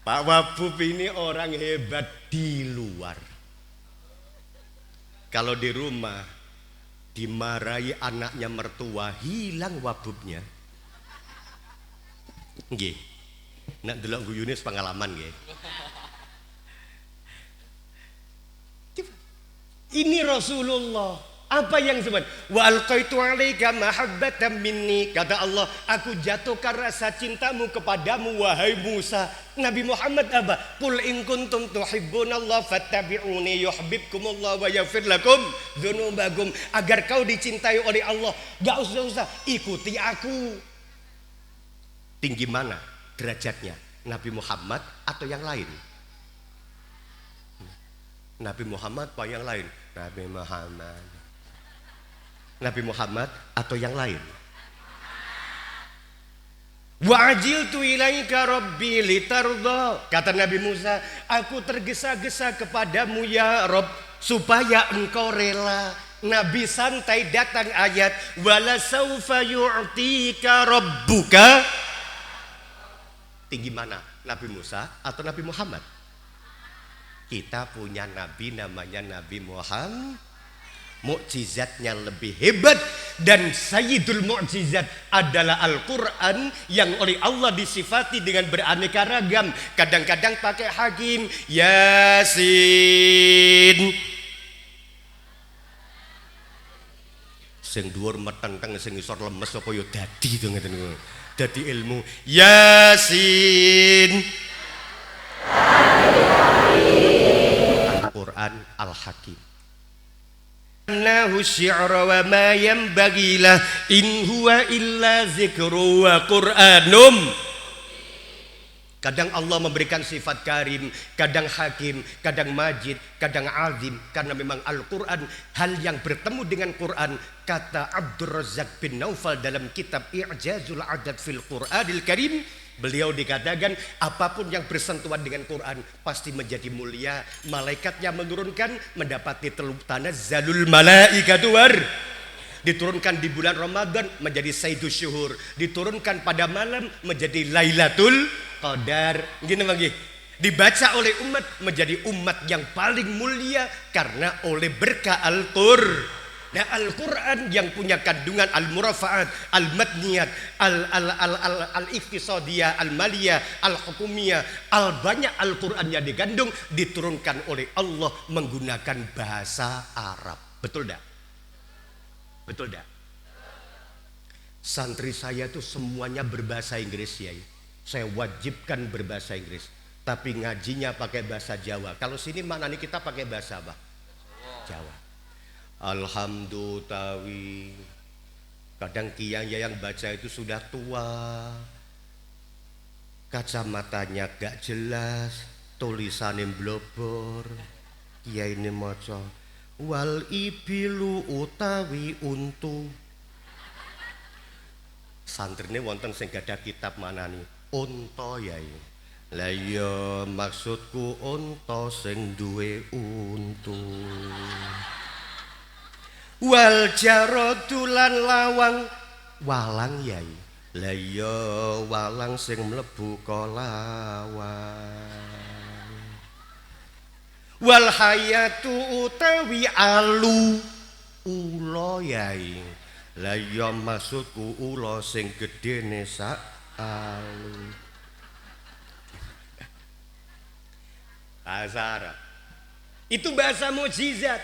Pak Wabub ini orang hebat di luar. Kalau di rumah dimarahi anaknya mertua, hilang Wabubnya. Nggih. Nek delok guyune pengalaman nggih. Ini Rasulullah. Apa yang disebut? Wa alqaitu 'alaika mahabbatan minni. Kata Allah, aku jatuhkan rasa cintamu kepadamu wahai Musa. Nabi Muhammad apa? Qul in kuntum tuhibbunallaha fattabi'uni yuhibbukumullah wa yaghfir lakum dzunubakum. Agar kau dicintai oleh Allah, enggak usah ikuti aku. Tinggi mana derajatnya? Nabi Muhammad atau yang lain? Nabi Muhammad atau yang lain? Nabi Muhammad atau yang lain? Wa ajiltu ilaika rabbi litarda. Kata Nabi Musa, aku tergesa-gesa kepadamu ya Rabb supaya engkau rela. Nabi santai datang ayat wala saufa yu'tika rabbuka. Tinggi mana? Nabi Musa atau Nabi Muhammad? Kita punya nabi namanya Nabi Muhammad. Mukjizatnya lebih hebat, dan sayyidul mukjizat adalah Al-Quran yang oleh Allah disifati dengan beraneka ragam. Kadang-kadang pakai hakim, Yasin. Sing dhuwur metenteng sing isor lemes apa ya dadi to ngeten niku. Dadi ilmu Yasin. Al-Quran Al-Hakim. Nahu syi'ra wa ma yanbaghilah in huwa illa dzikru wa qur'anum. Kadang Allah memberikan sifat karim, kadang hakim, kadang majid, kadang azim, karena memang Al-Quran hal yang bertemu dengan Quran. Kata Abdul Razzaq bin Naufal dalam kitab I'jazul Adad fil Qur'anil Karim, beliau dikatakan apapun yang bersentuhan dengan Quran pasti menjadi mulia. Malaikatnya menurunkan, mendapati tanazzalul malaikatu war. Diturunkan di bulan Ramadan menjadi Sayyidus Syuhur, diturunkan pada malam menjadi Lailatul Qadar. Gini lagi, dibaca oleh umat menjadi umat yang paling mulia karena oleh berkah Al-Qur'an. Nah, Al-Quran yang punya kandungan al-murafaat, al-madniyat, al-iqtisadiyah, al-maliyah, al-hukumiyah, al-banyak Al-Quran yang digandung diturunkan oleh Allah menggunakan bahasa Arab. Betul tak? Betul tak? Santri saya itu semuanya berbahasa Inggris ya. Saya wajibkan berbahasa Inggris, tapi ngajinya pakai bahasa Jawa. Kalau sini mana nih kita pakai bahasa apa? Jawa. Alhamdulillah. Kadang kiai yang baca itu sudah tua, kacamatanya gak jelas, tulisannya blobor. Kiai ini maca wal ibilu utawi untu. Santrine wonten sing gadah kitab mana nih? Unta yai. Lah ya maksudku unta sing duwe untu. Wal jaradu lan lawang, walang yai. Lah ya walang sing mlebu kolawang. Wal hayatu utawi alu, ula yai. Lah ya maksudku ula sing gedene sak alu. Bahasa Arab itu bahasa mukjizat.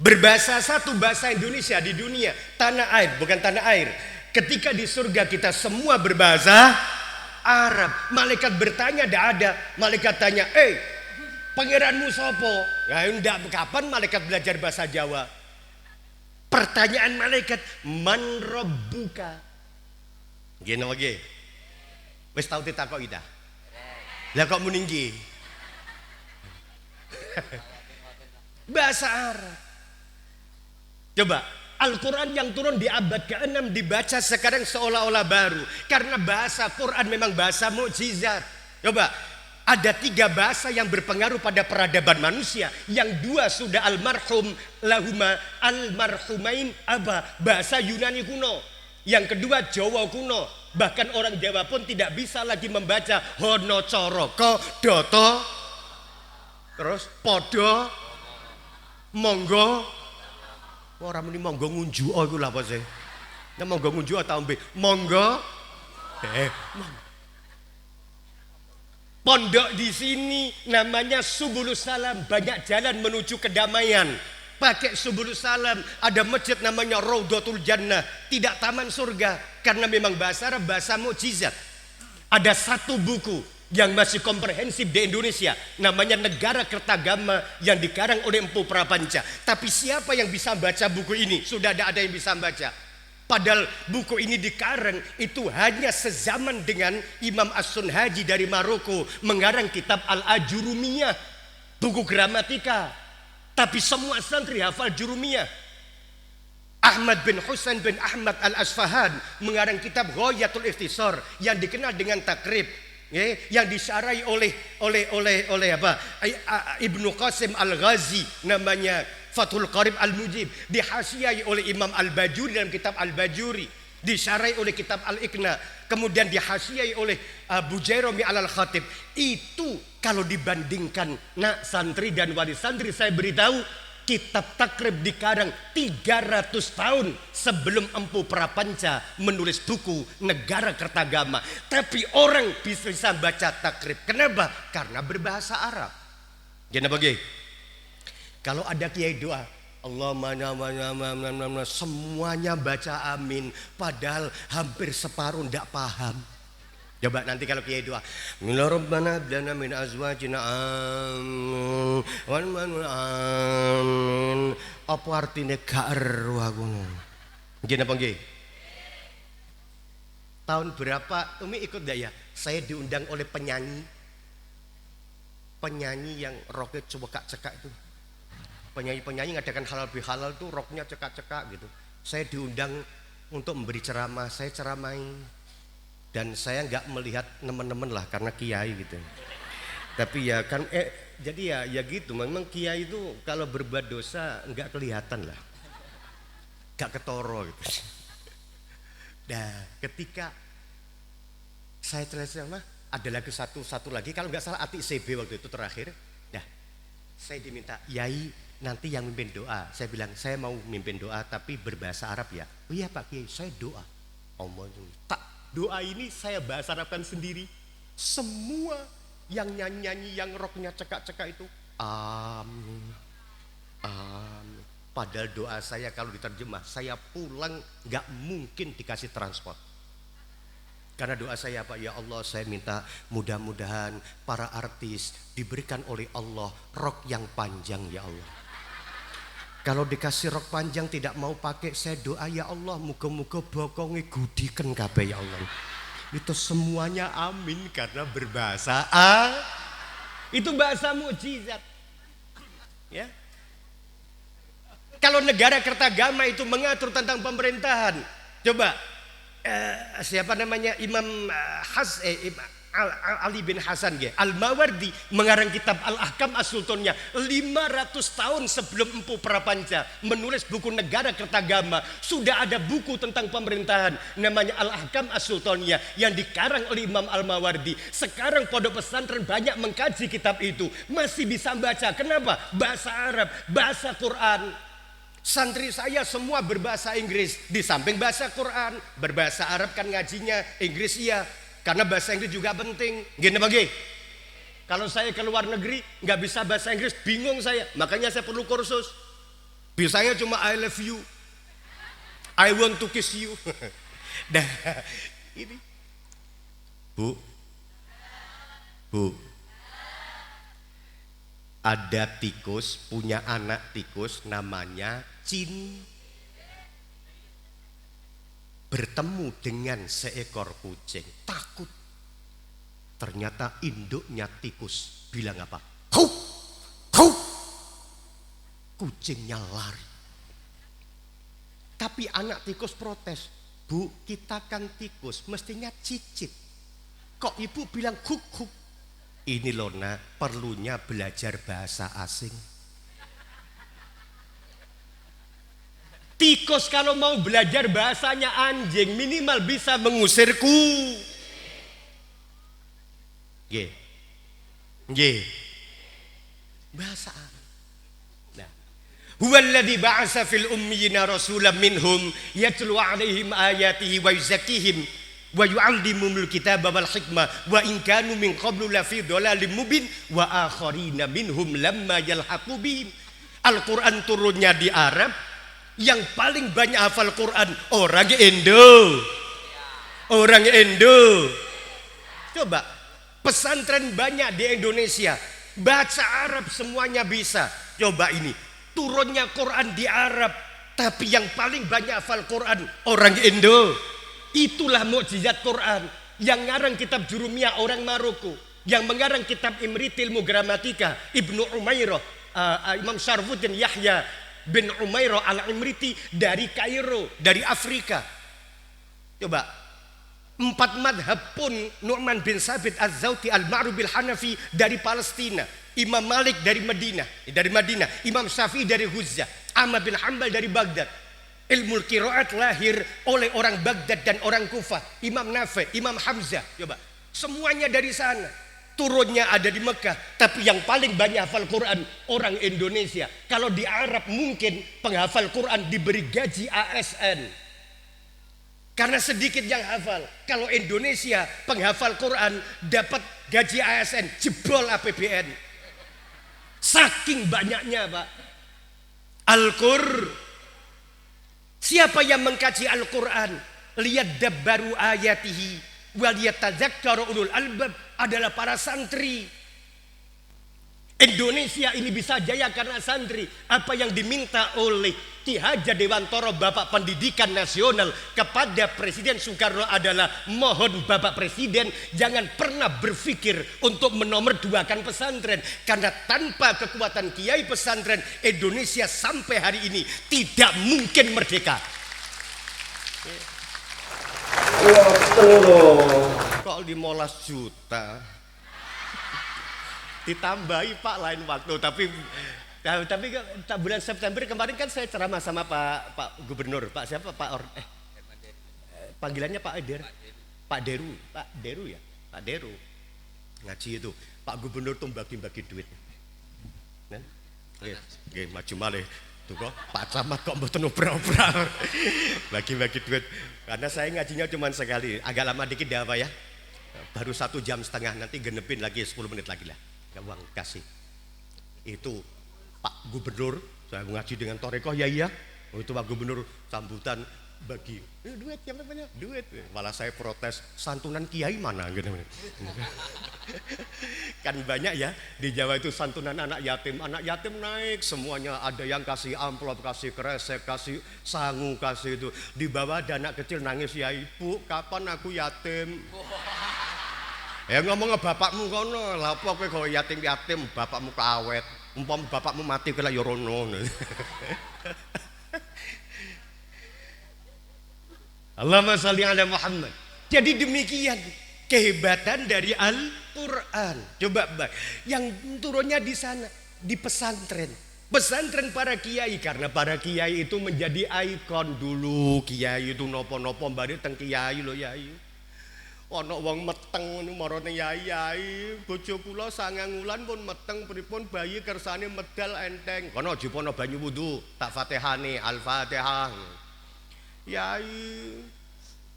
Berbahasa satu bahasa Indonesia di dunia, tanah air, bukan tanah air. Ketika di surga kita semua berbahasa Arab. Malaikat bertanya, tidak ada. Malaikat tanya, pangeranmu sopo? Nah, enggak, kapan malaikat belajar bahasa Jawa? Pertanyaan malaikat, man rabbuka? Gini lagi. Wis tau ditakok ida. Lah kok meninggi? Bahasa Arab. Coba, Al-Quran yang turun di abad ke-6 dibaca sekarang seolah-olah baru. Karena bahasa Quran memang bahasa mukjizat. Coba, ada 3 bahasa yang berpengaruh pada peradaban manusia. Yang 2 sudah almarhum lahuma almarhumain bahasa Yunani kuno. Yang kedua Jawa kuno. Bahkan orang Jawa pun tidak bisa lagi membaca hono coroko doto terus podo monggo. Orang ini monggo ngunjuk iku lha apa sih? Nek monggo ngunjuk ta ombe? Monggo. Pondok di sini namanya Subulus Salam, banyak jalan menuju kedamaian. Pakai Subulus Salam, ada masjid namanya Raudhatul Jannah, tidak taman surga karena memang bahasa Arab bahasa mukjizat. Ada 1 buku yang masih komprehensif di Indonesia namanya Negara Kertagama yang dikarang oleh Empu Prapanca. Tapi siapa yang bisa baca buku ini? Sudah ada yang bisa baca. Padahal buku ini dikarang itu hanya sezaman dengan Imam As-Sunhaji dari Maroko mengarang kitab Al-Ajurumiyah, buku gramatika. Tapi semua santri hafal Jurumiyah. Ahmad bin Husain bin Ahmad Al-Asfahan mengarang kitab Ghayatul Ikhtisar yang dikenal dengan takrib, yang disarai oleh Ibnu Qasim Al-Ghazi namanya Fathul Qarib Al-Mujib, dihasiai oleh Imam Al-Bajuri dalam kitab Al-Bajuri, disarai oleh kitab Al-Iqna, kemudian dihasiai oleh Bujairami Al-Khatib. Itu kalau dibandingkan santri dan wali santri, saya beritahu kitab takrib dikarang 300 tahun sebelum Empu Prapanca menulis buku Negara Kertagama. Tapi orang bisa baca takrib. Kenapa? Karena berbahasa Arab. Kenapa bagi? Kalau ada kiai doa, Allahumma semuanya baca amin, padahal hampir separuh tidak paham. Coba nanti kalau kiai doa, Rabbana hablana min azwajina amin. Apa artinya gak ero aku? Nggih napa nggih? Tahun berapa Umi ikut enggak ya? Saya diundang oleh penyanyi yang roknya cekak-cekak itu. Penyanyi ngadakan halal bihalal tuh roknya cekak-cekak gitu. Saya diundang untuk memberi ceramah, saya ceramai. Dan saya nggak melihat teman-teman lah karena kiai gitu. Tapi ya kan jadi ya gitu. Memang kiai itu kalau berbuat dosa nggak kelihatan lah, nggak ketoro gitu. Nah, ketika saya ceramah ada lagi satu lagi kalau nggak salah Atik CB waktu itu terakhir. Nah, saya diminta Yai nanti yang mimpin doa. Saya bilang saya mau mimpin doa tapi berbahasa Arab ya. Oh iya Pak Kiai, saya doa. Tak. Doa ini saya bahasa Arabkan sendiri. Semua yang nyanyi yang roknya cekak-cekak itu amin, amin. Padahal doa saya kalau diterjemah, saya pulang gak mungkin dikasih transport. Karena doa saya apa? Ya Allah, saya minta mudah-mudahan para artis diberikan oleh Allah rok yang panjang ya Allah. Kalau dikasih rok panjang tidak mau pakai, saya doa ya Allah muga-muga bokonge gudiken kabeh ya Allah. Itu semuanya amin karena berbahasa itu bahasa mukjizat. Ya. Kalau Negara Kertagama itu mengatur tentang pemerintahan. Coba siapa namanya Imam Ali bin Hasan Al-Mawardi mengarang kitab Al-Ahkam As-Sultaniyah 500 tahun sebelum Empu Prapanca menulis buku Negara Kertagama. Sudah ada buku tentang pemerintahan namanya Al-Ahkam As-Sultaniyah yang dikarang oleh Imam Al-Mawardi. Sekarang pondok pesantren banyak mengkaji kitab itu, masih bisa baca. Kenapa? Bahasa Arab, bahasa Quran. Santri saya semua berbahasa Inggris, di samping bahasa Quran. Berbahasa Arab kan ngajinya Inggris iya, karena bahasa Inggris juga penting. Gini bagi, kalau saya ke luar negeri nggak bisa bahasa Inggris, bingung saya. Makanya saya perlu kursus. Bisanya cuma I love you, I want to kiss you. Nah, ini Bu, ada tikus punya anak tikus namanya Cin. Bertemu dengan seekor kucing, takut. Ternyata induknya tikus bilang apa? Hau, hau. Kucingnya lari. Tapi anak tikus protes, Bu, kita kan tikus, mestinya cicit. Kok ibu bilang huk huk? Ini loh nak, perlunya belajar bahasa asing. Tikus kalau mau belajar bahasanya anjing, minimal bisa mengusirku. Ye, ye, bahasa Arab. Nah, huwallazi ba'atsa fil ummiyina rasulan minhum yatlu 'alaihim ayatihi wa yuzakkihim wa yu'allimuhumul kitaba wal hikmah wa in kanu min qablu lafi dhalalin mubin wa akharina minhum lamma yalhaqu bihim. Al-Qur'an turunnya di Arab, yang paling banyak hafal Quran orang Indo. Orang Indo. Coba, pesantren banyak di Indonesia, baca Arab semuanya bisa. Coba ini, turunnya Quran di Arab, tapi yang paling banyak hafal Quran orang Indo. Itulah mukjizat Quran. Yang ngarang kitab Jurumiyah orang Maroko, yang mengarang kitab Imritil Gramatika Ibnu Umairah, Imam Syarfuddin Yahya bin Umairah al-Imriti dari Kairo, dari Afrika. Coba, 4 madhab pun, Nu'man bin Sabit Az-Zawti Al-Ma'rubil Hanafi dari Palestina, Imam Malik dari Madinah, Imam Syafi'i dari Huzza, Ahmad bin Hanbal dari Baghdad. Ilmu qiraat lahir oleh orang Baghdad dan orang Kufah, Imam Nafi', Imam Hamzah. Coba, semuanya dari sana. Turunnya ada di Mekah, tapi yang paling banyak hafal Quran orang Indonesia. Kalau di Arab mungkin penghafal Quran diberi gaji ASN karena sedikit yang hafal. Kalau Indonesia penghafal Quran dapat gaji ASN, jebol APBN. Saking banyaknya, Pak. Al-Qur'an. Siapa yang mengkaji Al-Quran? Lihat dabbaru ayatihi waliyatadzakkaru ulul albab, adalah para santri. Indonesia ini bisa jaya karena santri. Apa yang diminta oleh Ki Hajar Dewantara, Bapak Pendidikan Nasional, kepada Presiden Soekarno adalah, mohon Bapak Presiden jangan pernah berpikir untuk menomorduakan pesantren, karena tanpa kekuatan kiai pesantren Indonesia sampai hari ini tidak mungkin merdeka. Kok 15 juta ditambahi Pak lain waktu, tapi bulan September kemarin kan saya ceramah sama Pak Gubernur, Pak siapa, panggilannya Pak Deru ya, Pak Deru ngaji itu. Pak Gubernur tuh bagi-bagi duit. Oke, maju malih tuh kok Pak Camat kok mboten obral-obral bagi-bagi duit. Karena saya ngajinya cuma sekali, agak lama dikit ya Pak ya, baru 1,5 jam, nanti genepin lagi 10 menit lagi lah, uang kasih. Itu Pak Gubernur, saya ngaji dengan Torekoh ya iya. Itu Pak Gubernur sambutan bagi duit, yang namanya duit. Malah saya protes, santunan kiai mana gitu. Kan banyak ya di Jawa itu santunan anak yatim naik semuanya, ada yang kasih amplop, kasih kresek, kasih sangu, kasih itu. Di bawah ada anak kecil nangis, ya ibu kapan aku yatim. Ya ngomong ke bapakmu kono, lha apa kowe kok yatim bapakmu kawet, umpama bapakmu mati kala ya rono. Allahumma sholli ala Muhammad. Jadi demikian kehebatan dari Al-Quran. Coba yang turunnya di sana, di pesantren. Pesantren para kiai, karena para kiai itu menjadi ikon dulu. Kiai itu nopo-nopo mbari teng kiai lho yai. Ana wong meteng niku marane yai, bojo kula 9 wulan pun meteng pripun bayi kersane medal enteng. Kono aja ana banyu wudu, tak Fatihane, Al-Fatihah. Yai,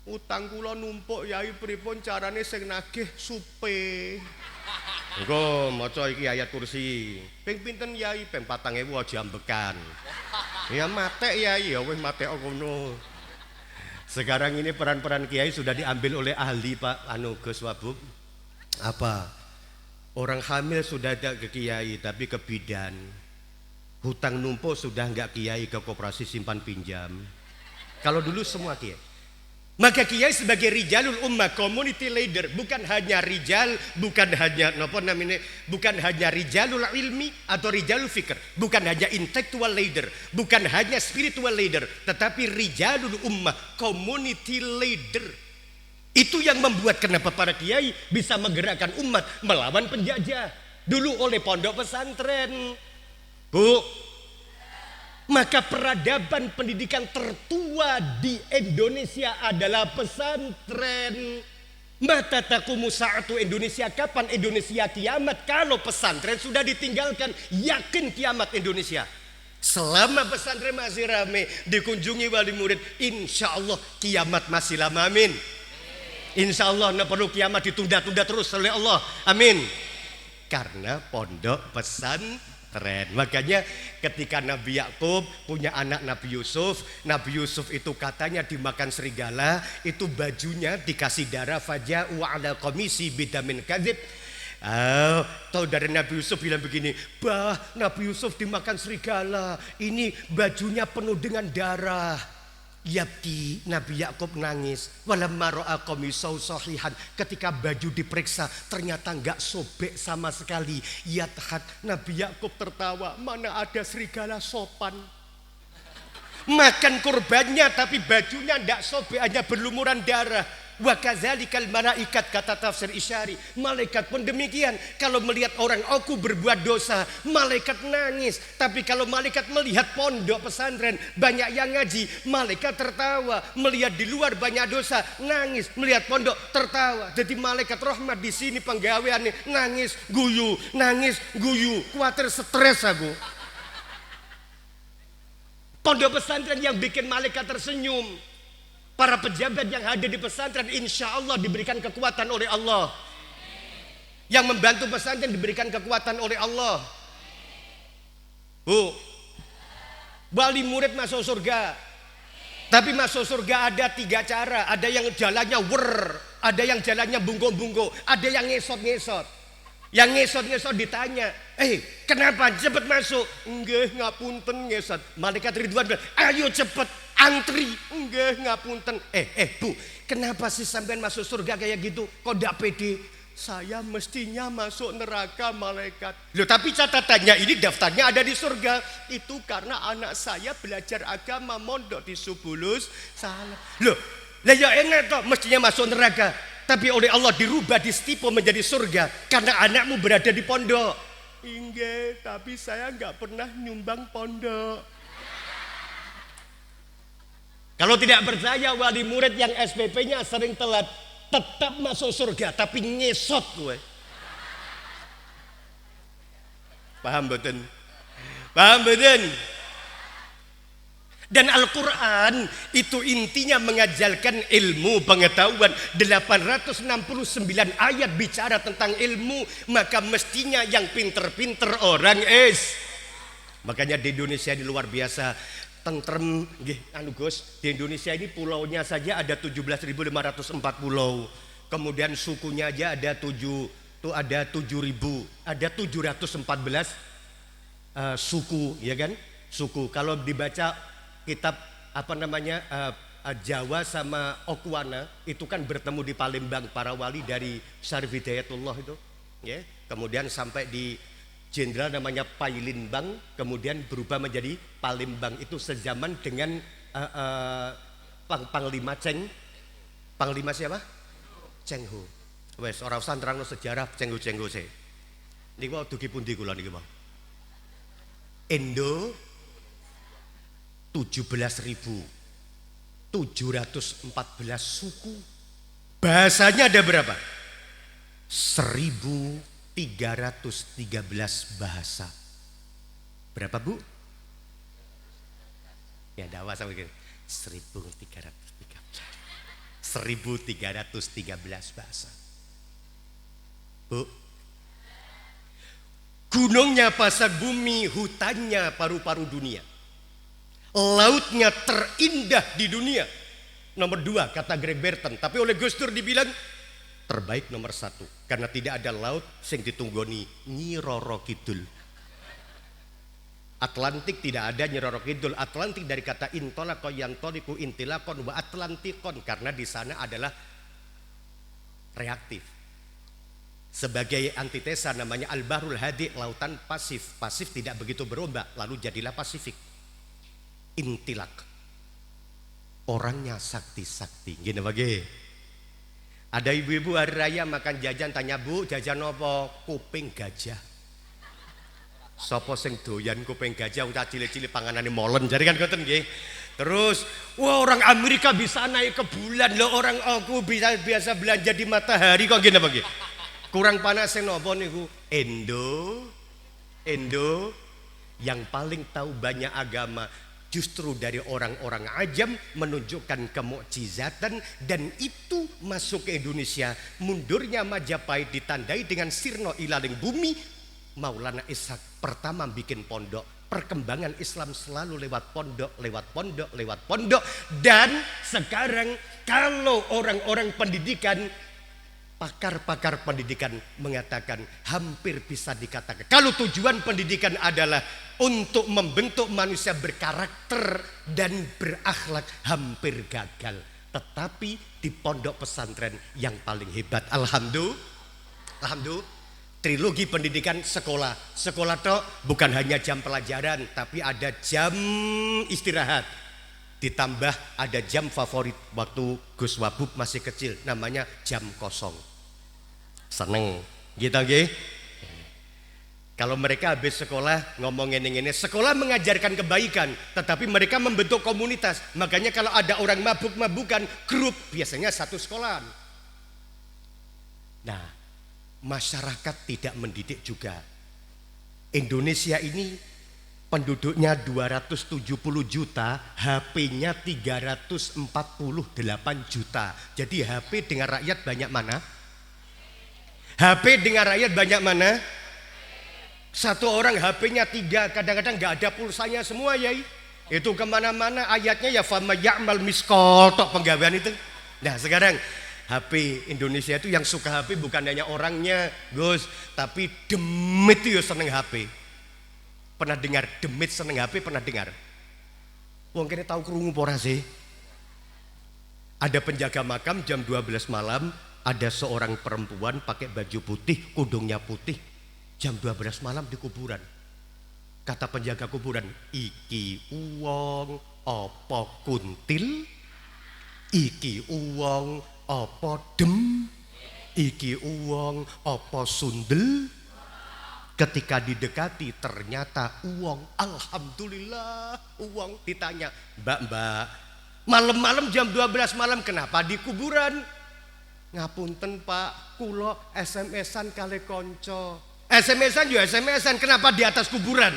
utang kula numpuk yai, pripun carane sing nagih supe. Engko maca iki ayat kursi. Ping pinten yai? Ping 4.000 aja ambekan. Ya matek yai, ya wis matek ngono. Sekarang ini peran-peran kiai sudah diambil oleh ahli Pak Gus Wabub. Apa? Orang hamil sudah ada ke kiai tapi ke bidan. Hutang numpuk sudah enggak kiai, ke koperasi simpan pinjam. Kalau dulu semua kiai. Maka kiai sebagai rijalul ummah, community leader, bukan hanya rijal, bukan hanya bukan hanya rijalul ilmi atau rijalul fikr, bukan hanya intellectual leader, bukan hanya spiritual leader, tetapi rijalul ummah, community leader. Itu yang membuat kenapa para kiai bisa menggerakkan umat melawan penjajah. Dulu oleh pondok pesantren, Bu. Maka peradaban pendidikan tertua di Indonesia adalah pesantren. Mata taqumu sa'atu Indonesia, kapan Indonesia kiamat? Kalau pesantren sudah ditinggalkan, yakin kiamat Indonesia. Selama pesantren masih ramai dikunjungi wali murid, insya Allah kiamat masih lama, amin. Insya Allah tidak perlu kiamat ditunda-tunda terus oleh Allah, amin. Karena pondok pesantren. Makanya ketika Nabi Yakub punya anak Nabi Yusuf itu katanya dimakan serigala, itu bajunya dikasih darah, faja'u ala qamisi bidamin kadzib. Tahu dari Nabi Yusuf bilang begini, bah, Nabi Yusuf dimakan serigala, ini bajunya penuh dengan darah. Yabki, Nabi Yakub nangis. Walamma ra'a qamisau sahihan, ketika baju diperiksa ternyata enggak sobek sama sekali. Yadhat, Nabi Yakub tertawa, mana ada serigala sopan. Makan kurbannya tapi bajunya enggak sobek, hanya berlumuran darah. Wa kadzalikal malaikat, kata tafsir Isyari, malaikat pun demikian. Kalau melihat orang aku berbuat dosa, malaikat nangis. Tapi kalau malaikat melihat pondok pesantren banyak yang ngaji, malaikat tertawa. Melihat di luar banyak dosa, nangis. Melihat pondok tertawa. Jadi malaikat rahmat di sini penggaweannya nangis guyu, kuatir stres aku. Pondok pesantren yang bikin malaikat tersenyum. Para pejabat yang ada di pesantren insya Allah diberikan kekuatan oleh Allah. Yang membantu pesantren diberikan kekuatan oleh Allah. Bu, wali murid masuk surga. Tapi masuk surga ada 3 cara. Ada yang jalannya ada yang jalannya bungkuk-bungkuk, ada yang ngesot-ngesot. Yang ngesot-ngesot ditanya, kenapa cepet masuk? Enggak, ngapunten ngesot. Malaikat Ridwan bilang, ayo cepet antri. Enggak, ngapunten. Bu, kenapa sih sampean masuk surga kayak gitu? Kok ndak pede? Saya mestinya masuk neraka, malaikat. Loh, tapi catatannya ini daftarnya ada di surga. Itu karena anak saya belajar agama mondok di Subulus Salam. Loh, lah ya enak toh, mestinya masuk neraka. Tapi oleh Allah dirubah, distipu menjadi surga karena anakmu berada di pondok. Enggak, tapi saya enggak pernah nyumbang pondok. Kalau tidak percaya, wali murid yang SPP-nya sering telat tetap masuk surga, tapi ngesot gue. Paham betul? Paham betul? Dan Al-Quran itu intinya mengajarkan ilmu pengetahuan. 869 ayat bicara tentang ilmu. Maka mestinya yang pinter-pinter orang makanya di Indonesia ini luar biasa tentrem. Gus, di Indonesia ini pulaunya saja ada 17.504 pulau. Kemudian sukunya aja ada 7.000, ada 714 suku, ya kan? Suku. Kalau dibaca kitab Jawa sama Okwana itu kan bertemu di Palembang, para wali dari Syarif Hidayatullah itu, ya. Kemudian sampai di jenderal namanya Pailinbang, kemudian berubah menjadi Palembang. Itu sezaman dengan Panglima Panglima siapa? Cheng Ho. Wes ora usah nerangno sejarah Cheng Ho se. Niku dugi pundi kula niki, Bang? Indo 17.714 suku. Bahasanya ada berapa? 1.313 bahasa. Berapa, Bu? Ya dakwah sama gini. 1.313 bahasa. Bu, gunungnya pasar bumi, hutannya paru-paru dunia. Lautnya terindah di dunia. Nomor 2 kata Greg Burton. Tapi oleh Gus Dur dibilang terbaik nomor 1. Karena tidak ada laut sing ditunggoni Nyi Roro Kidul. Atlantik tidak ada Nyiroro Kidul. Atlantik dari kata intolako yantoliku intilakon wa atlantikon, karena di sana adalah reaktif. Sebagai antitesa namanya al-bahrul hadi, lautan pasif. Pasif tidak begitu berombak, lalu jadilah Pasifik. Intilak, orangnya sakti-sakti. Gini bagi. Ada ibu-ibu hari raya makan jajan, tanya bu jajan apa? Kuping gajah. Sopo sing doyan kuping gajah, udah cilik-cilik panganane molen, jadi kan ngoten nggih. Terus, wah orang Amerika bisa naik ke bulan, loh orang aku biasa belanja di matahari kok gini bagi. Kurang panas nopo niku? Indo yang paling tahu banyak agama justru dari orang-orang ajam menunjukkan kemukjizatan, dan itu masuk ke Indonesia. Mundurnya Majapahit ditandai dengan sirna ilaling bumi. Maulana Ishak pertama bikin pondok. Perkembangan Islam selalu lewat pondok, lewat pondok, lewat pondok. Dan sekarang kalau orang-orang pendidikan, pakar-pakar pendidikan mengatakan hampir bisa dikatakan kalau tujuan pendidikan adalah untuk membentuk manusia berkarakter dan berakhlak, hampir gagal. Tetapi di pondok pesantren yang paling hebat, alhamdulillah, trilogi pendidikan sekolah. Sekolah itu bukan hanya jam pelajaran, tapi ada jam istirahat. Ditambah ada jam favorit waktu Gus Wabub masih kecil, namanya jam kosong. Seneng gitu nggih. Kalau mereka habis sekolah ngomongin ini, sekolah mengajarkan kebaikan, tetapi mereka membentuk komunitas. Makanya kalau ada orang mabuk-mabukan, grup biasanya satu sekolah. Nah, masyarakat tidak mendidik juga. Indonesia ini penduduknya 270 juta, HP-nya 348 juta. Jadi HP dengan rakyat banyak mana? HP dengan rakyat banyak mana? Satu orang HP-nya 3, kadang-kadang gak ada pulsanya semua ya. Itu kemana-mana ayatnya ya fama ya'mal miskol tok penggawean itu. Nah sekarang HP Indonesia itu yang suka HP bukan hanya orangnya Gus, tapi demit itu seneng HP. Pernah dengar demit seneng HP? Pernah dengar? Wong kene tahu krungu ora sih? Ada penjaga makam jam 12 malam, ada seorang perempuan pakai baju putih, kudungnya putih, jam 12 malam di kuburan. Kata penjaga kuburan, iki uwong apa kuntil? Iki uwong apa dem? Iki uwong apa sundel? Ketika didekati ternyata uwong. Alhamdulillah, uwong. Ditanya, mbak, malam-malam jam 12 malam kenapa di kuburan? Ngapunten pak, kulo SMS-an kali konco. SMS-an ya SMS-an, kenapa di atas kuburan?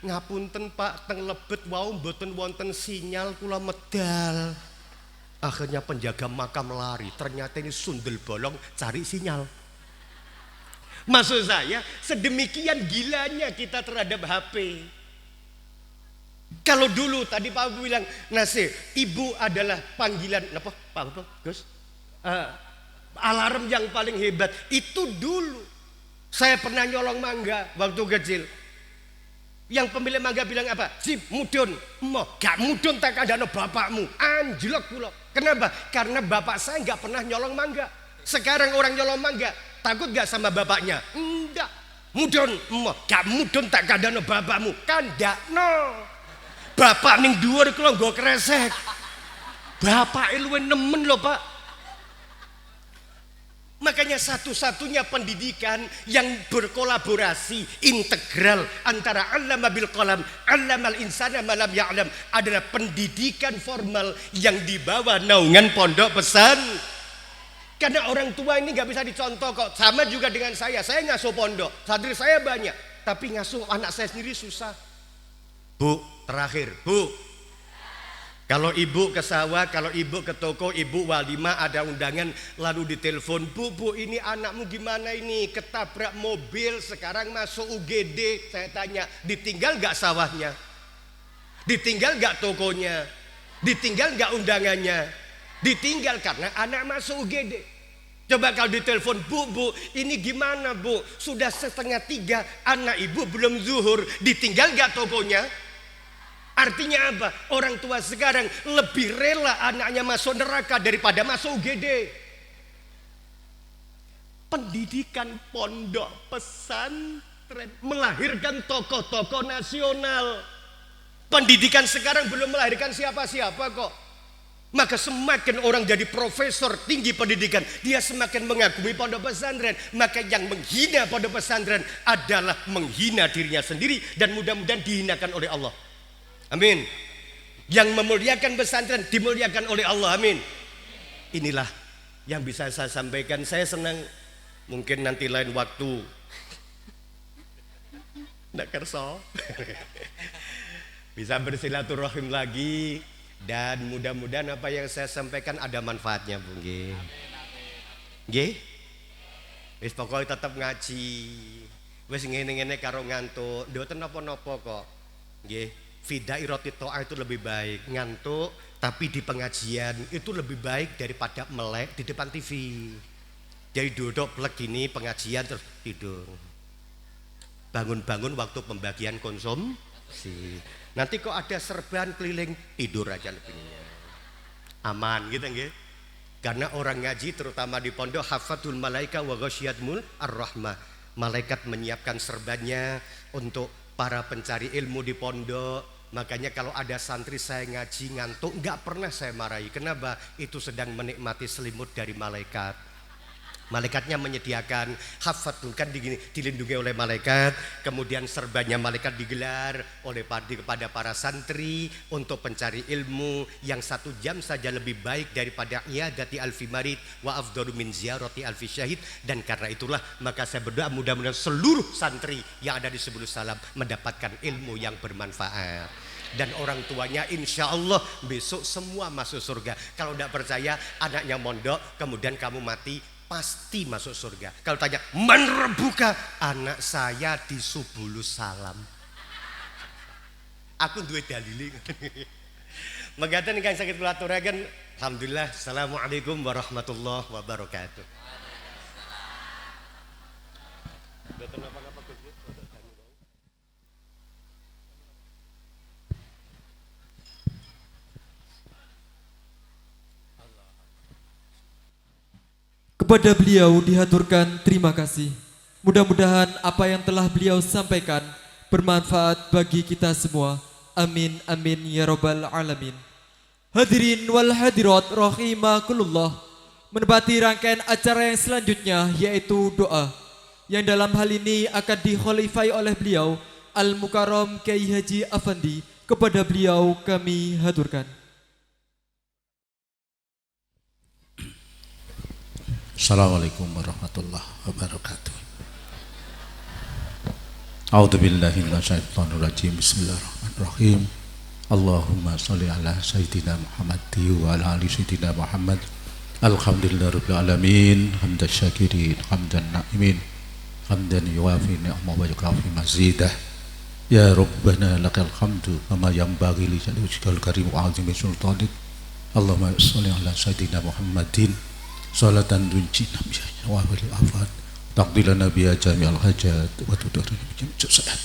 Ngapunten pak, teng lebet wau mboten wonten sinyal, kulo medal. Akhirnya penjaga makam lari, ternyata ini sundel bolong cari sinyal. Maksud saya, sedemikian gilanya kita terhadap HP. Kalau dulu tadi Pak Abu bilang, nasi, ibu adalah panggilan apa? Pak Gus? Alarm yang paling hebat. Itu dulu. Saya pernah nyolong mangga waktu kecil. Yang pemilik mangga bilang apa? Sip, mudun. Mo, gak mudun tak kandano bapakmu. Anjlok kula. Kenapa? Karena bapak saya gak pernah nyolong mangga. Sekarang orang nyolong mangga, takut gak sama bapaknya? Enggak. Mudun, mo, gak mudun tak kandano bapakmu. Kandakno. Bapak ning dhuwur kula nggo kresek. Bapak luwih nemen lho, Pak. Makanya satu-satunya pendidikan yang berkolaborasi integral antara allama bil qalam, allamal insana ma lam ya'lam adalah pendidikan formal yang dibawa naungan pondok pesan. Karena orang tua ini gak bisa dicontoh kok. Sama juga dengan saya ngasuh pondok, santri saya banyak, tapi ngasuh anak saya sendiri susah. Bu, terakhir, Bu. Kalau ibu ke sawah, kalau ibu ke toko, ibu walimah ada undangan, lalu ditelepon, bu ini anakmu gimana ini, ketabrak mobil, sekarang masuk UGD. Saya tanya, ditinggal gak sawahnya? Ditinggal gak tokonya? Ditinggal gak undangannya? Ditinggal karena anak masuk UGD. Coba kalau ditelepon, bu, ini gimana bu? Sudah 2:30, anak ibu belum zuhur, ditinggal gak tokonya? Artinya apa? Orang tua sekarang lebih rela anaknya masuk neraka daripada masuk UGD. Pendidikan pondok pesantren melahirkan tokoh-tokoh nasional. Pendidikan sekarang belum melahirkan siapa-siapa kok. Maka semakin orang jadi profesor tinggi pendidikan, dia semakin mengagumi pondok pesantren. Maka yang menghina pondok pesantren adalah menghina dirinya sendiri, dan mudah-mudahan dihinakan oleh Allah. Amin. Yang memuliakan pesantren dimuliakan oleh Allah. Amin. Inilah yang bisa saya sampaikan. Saya senang, mungkin nanti lain waktu ndak kerso bisa bersilaturahim lagi. Dan mudah-mudahan apa yang saya sampaikan ada manfaatnya, Bu. Nggih. Wis pokoke tetep ngaji. Wis ngene-ngene karo ngantuk, mboten napa-napa kok. Nggih. Fidairoti ta'ah itu lebih baik. Ngantuk tapi di pengajian itu lebih baik daripada melek di depan TV. Jadi duduk plek gini pengajian terus tidur. Bangun-bangun waktu pembagian konsumsi. Nanti kok ada serban keliling, tidur aja lebih aman gitu nggih. Karena orang ngaji terutama di pondok, hafatul malaika wa ghasyiyatmul ar-rahmah. Malaikat menyiapkan serbannya untuk para pencari ilmu di pondok. Makanya kalau ada santri saya ngaji ngantuk, nggak pernah saya marahi. Kenapa? Itu sedang menikmati selimut dari malaikat. Malaikatnya menyediakan hafatul, kan dilindungi oleh malaikat. Kemudian serbannya malaikat digelar oleh kepada para santri untuk pencari ilmu yang 1 jam saja lebih baik daripada iyadati alfi marid wa afdalu min ziyarati alfi syahid. Dan karena itulah maka saya berdoa mudah-mudahan seluruh santri yang ada di Subulus Salam mendapatkan ilmu yang bermanfaat. Dan orang tuanya insya Allah besok semua masuk surga. Kalau tidak percaya, anaknya mondok kemudian kamu mati, pasti masuk surga. Kalau tanya man rabbuka, anak saya di Subulus Salam. Aku duwe dalile. Mengatakan ingkang saged kula aturaken, alhamdulillah. Assalamualaikum warahmatullahi wabarakatuh. Kepada beliau dihaturkan terima kasih. Mudah-mudahan apa yang telah beliau sampaikan bermanfaat bagi kita semua. Amin amin ya rabbal alamin. Hadirin wal hadirat rahimakumullah. Menepati rangkaian acara yang selanjutnya yaitu doa, yang dalam hal ini akan dikhalifai oleh beliau Al-Mukarram Kiai Haji Afandi. Kepada beliau kami haturkan. Assalamualaikum warahmatullahi wabarakatuh. A'udzubillahi minasyaitonir rajim. Bismillahirrahmanirrahim. Allahumma shalli ala sayyidina Muhammad wa ala ali sayyidina Muhammad. Alhamdulillahirabbil alamin, hamdan syakirin, hamdan na'imin, hamdan yuwafi ni'amahu wa yukafi mazidah. Ya Rabbana lakal hamdu kama yanbaghi li jalali karim wa azimi sultanik. Allahumma shalli ala sayyidina Muhammadin salatan tunjina biha wa bil afat taqdilana biha jami'al hajat wa tudarrina bi jami'is sayiat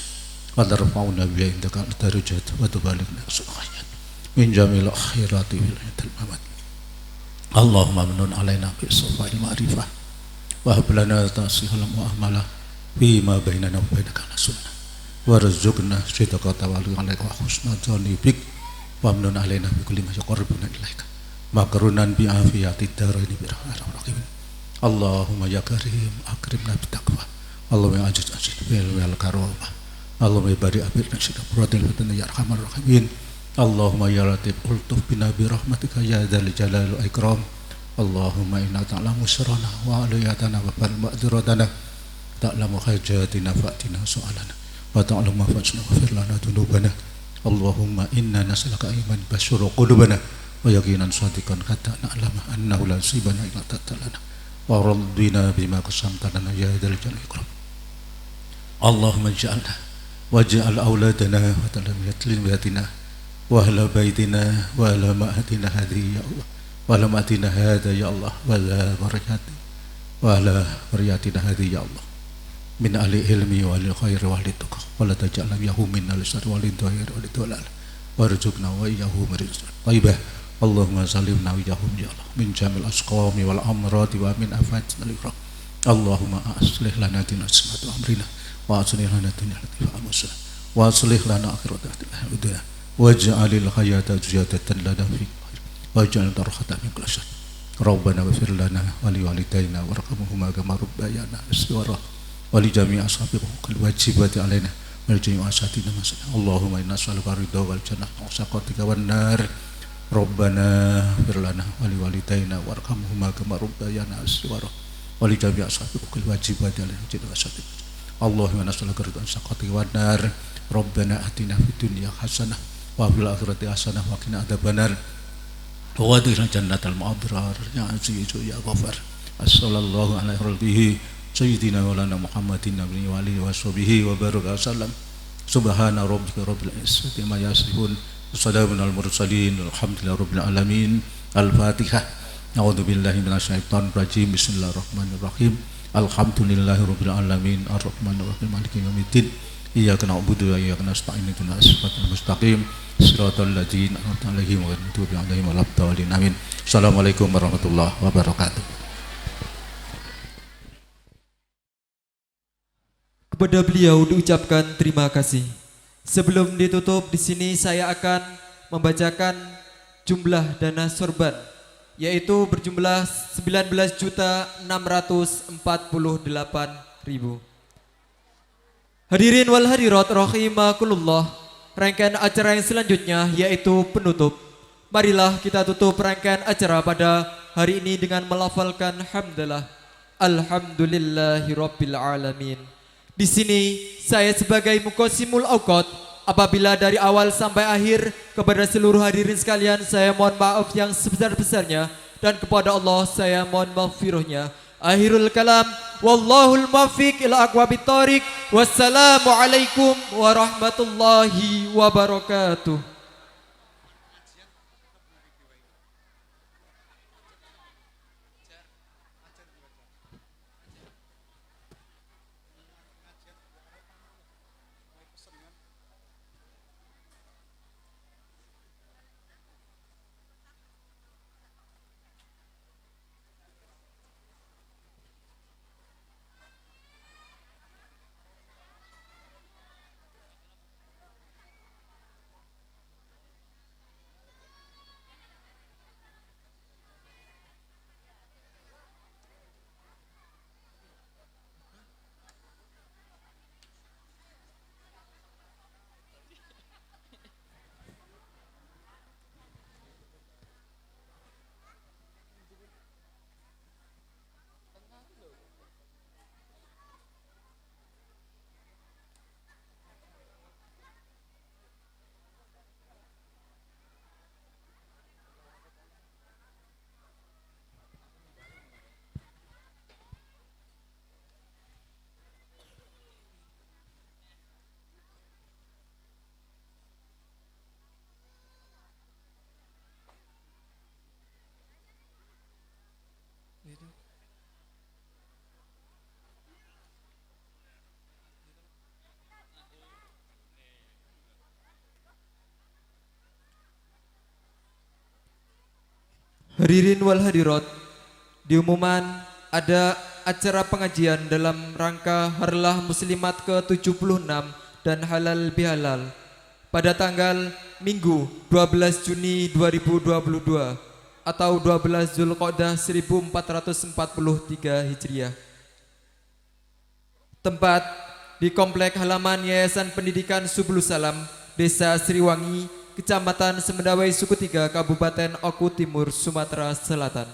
wa tarfa'una biha indaka darajat wa tubalighna su'ayat min jami'il akhirati wal mamat. Allahumma manun alaina bi safa'il ma'rifah wa hab lana tasihal mu'amalah fi ma bainana wa bainaka sunnah warzuqna sidqa tawalli alaika wa husna dzanni bik wa manun alaina bi kulli ma yaqarribuna ilaika makrunan bi afiyati daraini bi rahmatir. Allahumma ya karim akrimna bi taqwa. Allahumma ajiz bil karamah. Allahumma bari abil nasyid quratil fatana ya arhamar rahimin. Allahumma ya latif ultuf bina bi rahmatika ya dzal jalal wal ikram. Allahumma inna ta'lamu sirrana wa aliyatana wa bal ma'dziratana ta'lamu hajatina fa'tina su'alana wa ta'lamu fa'jna wa firlana dunubana. Allahumma inna nas'aluka iman basyuru qulubana wa yaqinan shadiqan hatta na'lama annahu la sibana illa tatalana wa rabbina bima qasamta lana ya dzal jalali ikram. Allahumma ij'alna waj'al auladana wa talamiyat lillatina wa ahla baitina wa ahla ma'atina hadhihi ya Allah wa ahla ma'atina hadha ya Allah wa la barakati وعلى ذرياتنا هذه يا الله من أهل العلم والخير والتقى ولا تجعل يهم منا للشر والضير والضلال وارزقنا وإياهم رزقا طيبا اللهم سلمنا وإياهم يا الله من جميع الأسقام والأمراض ومن آفات الإكرام اللهم أصلح لنا ديننا وعصمة أمرنا وأصلح لنا الدنيا التي فيها مسلم وأصلح لنا آخرتنا التي واجعل الحياة زيادة لنا في خير واجعل الراحة من كل شر ربنا اغفر لنا ولوالدينا وارحمهما كما ربيانا صغارا ولجميع أصحاب حقوق الواجبات علينا ولجميع أساتذتنا مسلمين اللهم إنا نسألك الرضا والجنة وسخطك والنار ربنا اغفر لنا ولوالدينا وارحمهما كما ربيانا صغارا ولجميع أصحاب حقوق الواجبات علينا ولجميع أساتذتنا اللهم إنا نسألك الرضا وسخطك والنار ربنا آتنا في الدنيا حسنة وفي الآخرة حسنة وقنا عذاب النار وادخلنا جنة الأبرار يا عزيز يا غفار صلى الله على ربه سيدنا مولانا محمد النبي وآله وصحبه وبارك وسلم سبحان ربك رب العزة عما يصفون وسلام على المرسلين والحمد لله رب العالمين الفاتحة أعوذ بالله من الشيطان الرجيم بسم الله الرحمن الرحيم الحمد لله رب العالمين الرحمن الرحيم مالك يوم الدين إياك نعبد وإياك نستعين اهدنا الصراط المستقيم صراط الذين أنعمت عليهم غير المغضوب عليهم ولا الضالين آمين. Assalamualaikum warahmatullahi wabarakatuh. Kepada beliau diucapkan terima kasih. Sebelum ditutup di sini saya akan membacakan jumlah dana sorban, yaitu berjumlah 19.648.000. Hadirin wal hadirat rahimakumullah, rangkaian acara yang selanjutnya yaitu penutup. Marilah kita tutup rangkaian acara pada hari ini dengan melafalkan hamdalah. Alhamdulillahirabbil alamin. Di sini saya sebagai muqassimul auqat, apabila dari awal sampai akhir kepada seluruh hadirin sekalian saya mohon maaf yang sebesar-besarnya, dan kepada Allah saya mohon maghfirahnya. Akhirul kalam, wallahul muwaffiq ila aqwamit thoriq. Wassalamu alaikum warahmatullahi wabarakatuh. Hadirin wal hadirat, diumuman ada acara pengajian dalam rangka Harlah Muslimat ke-76 dan Halal Bihalal pada tanggal Minggu 12 Juni 2022 atau 12 Zulqa'dah 1443 Hijriah. Tempat di Komplek Halaman Yayasan Pendidikan Subulus Salam, Desa Sriwangi, Kecamatan Semendawai, Suku 3, Kabupaten Oku Timur, Sumatera Selatan.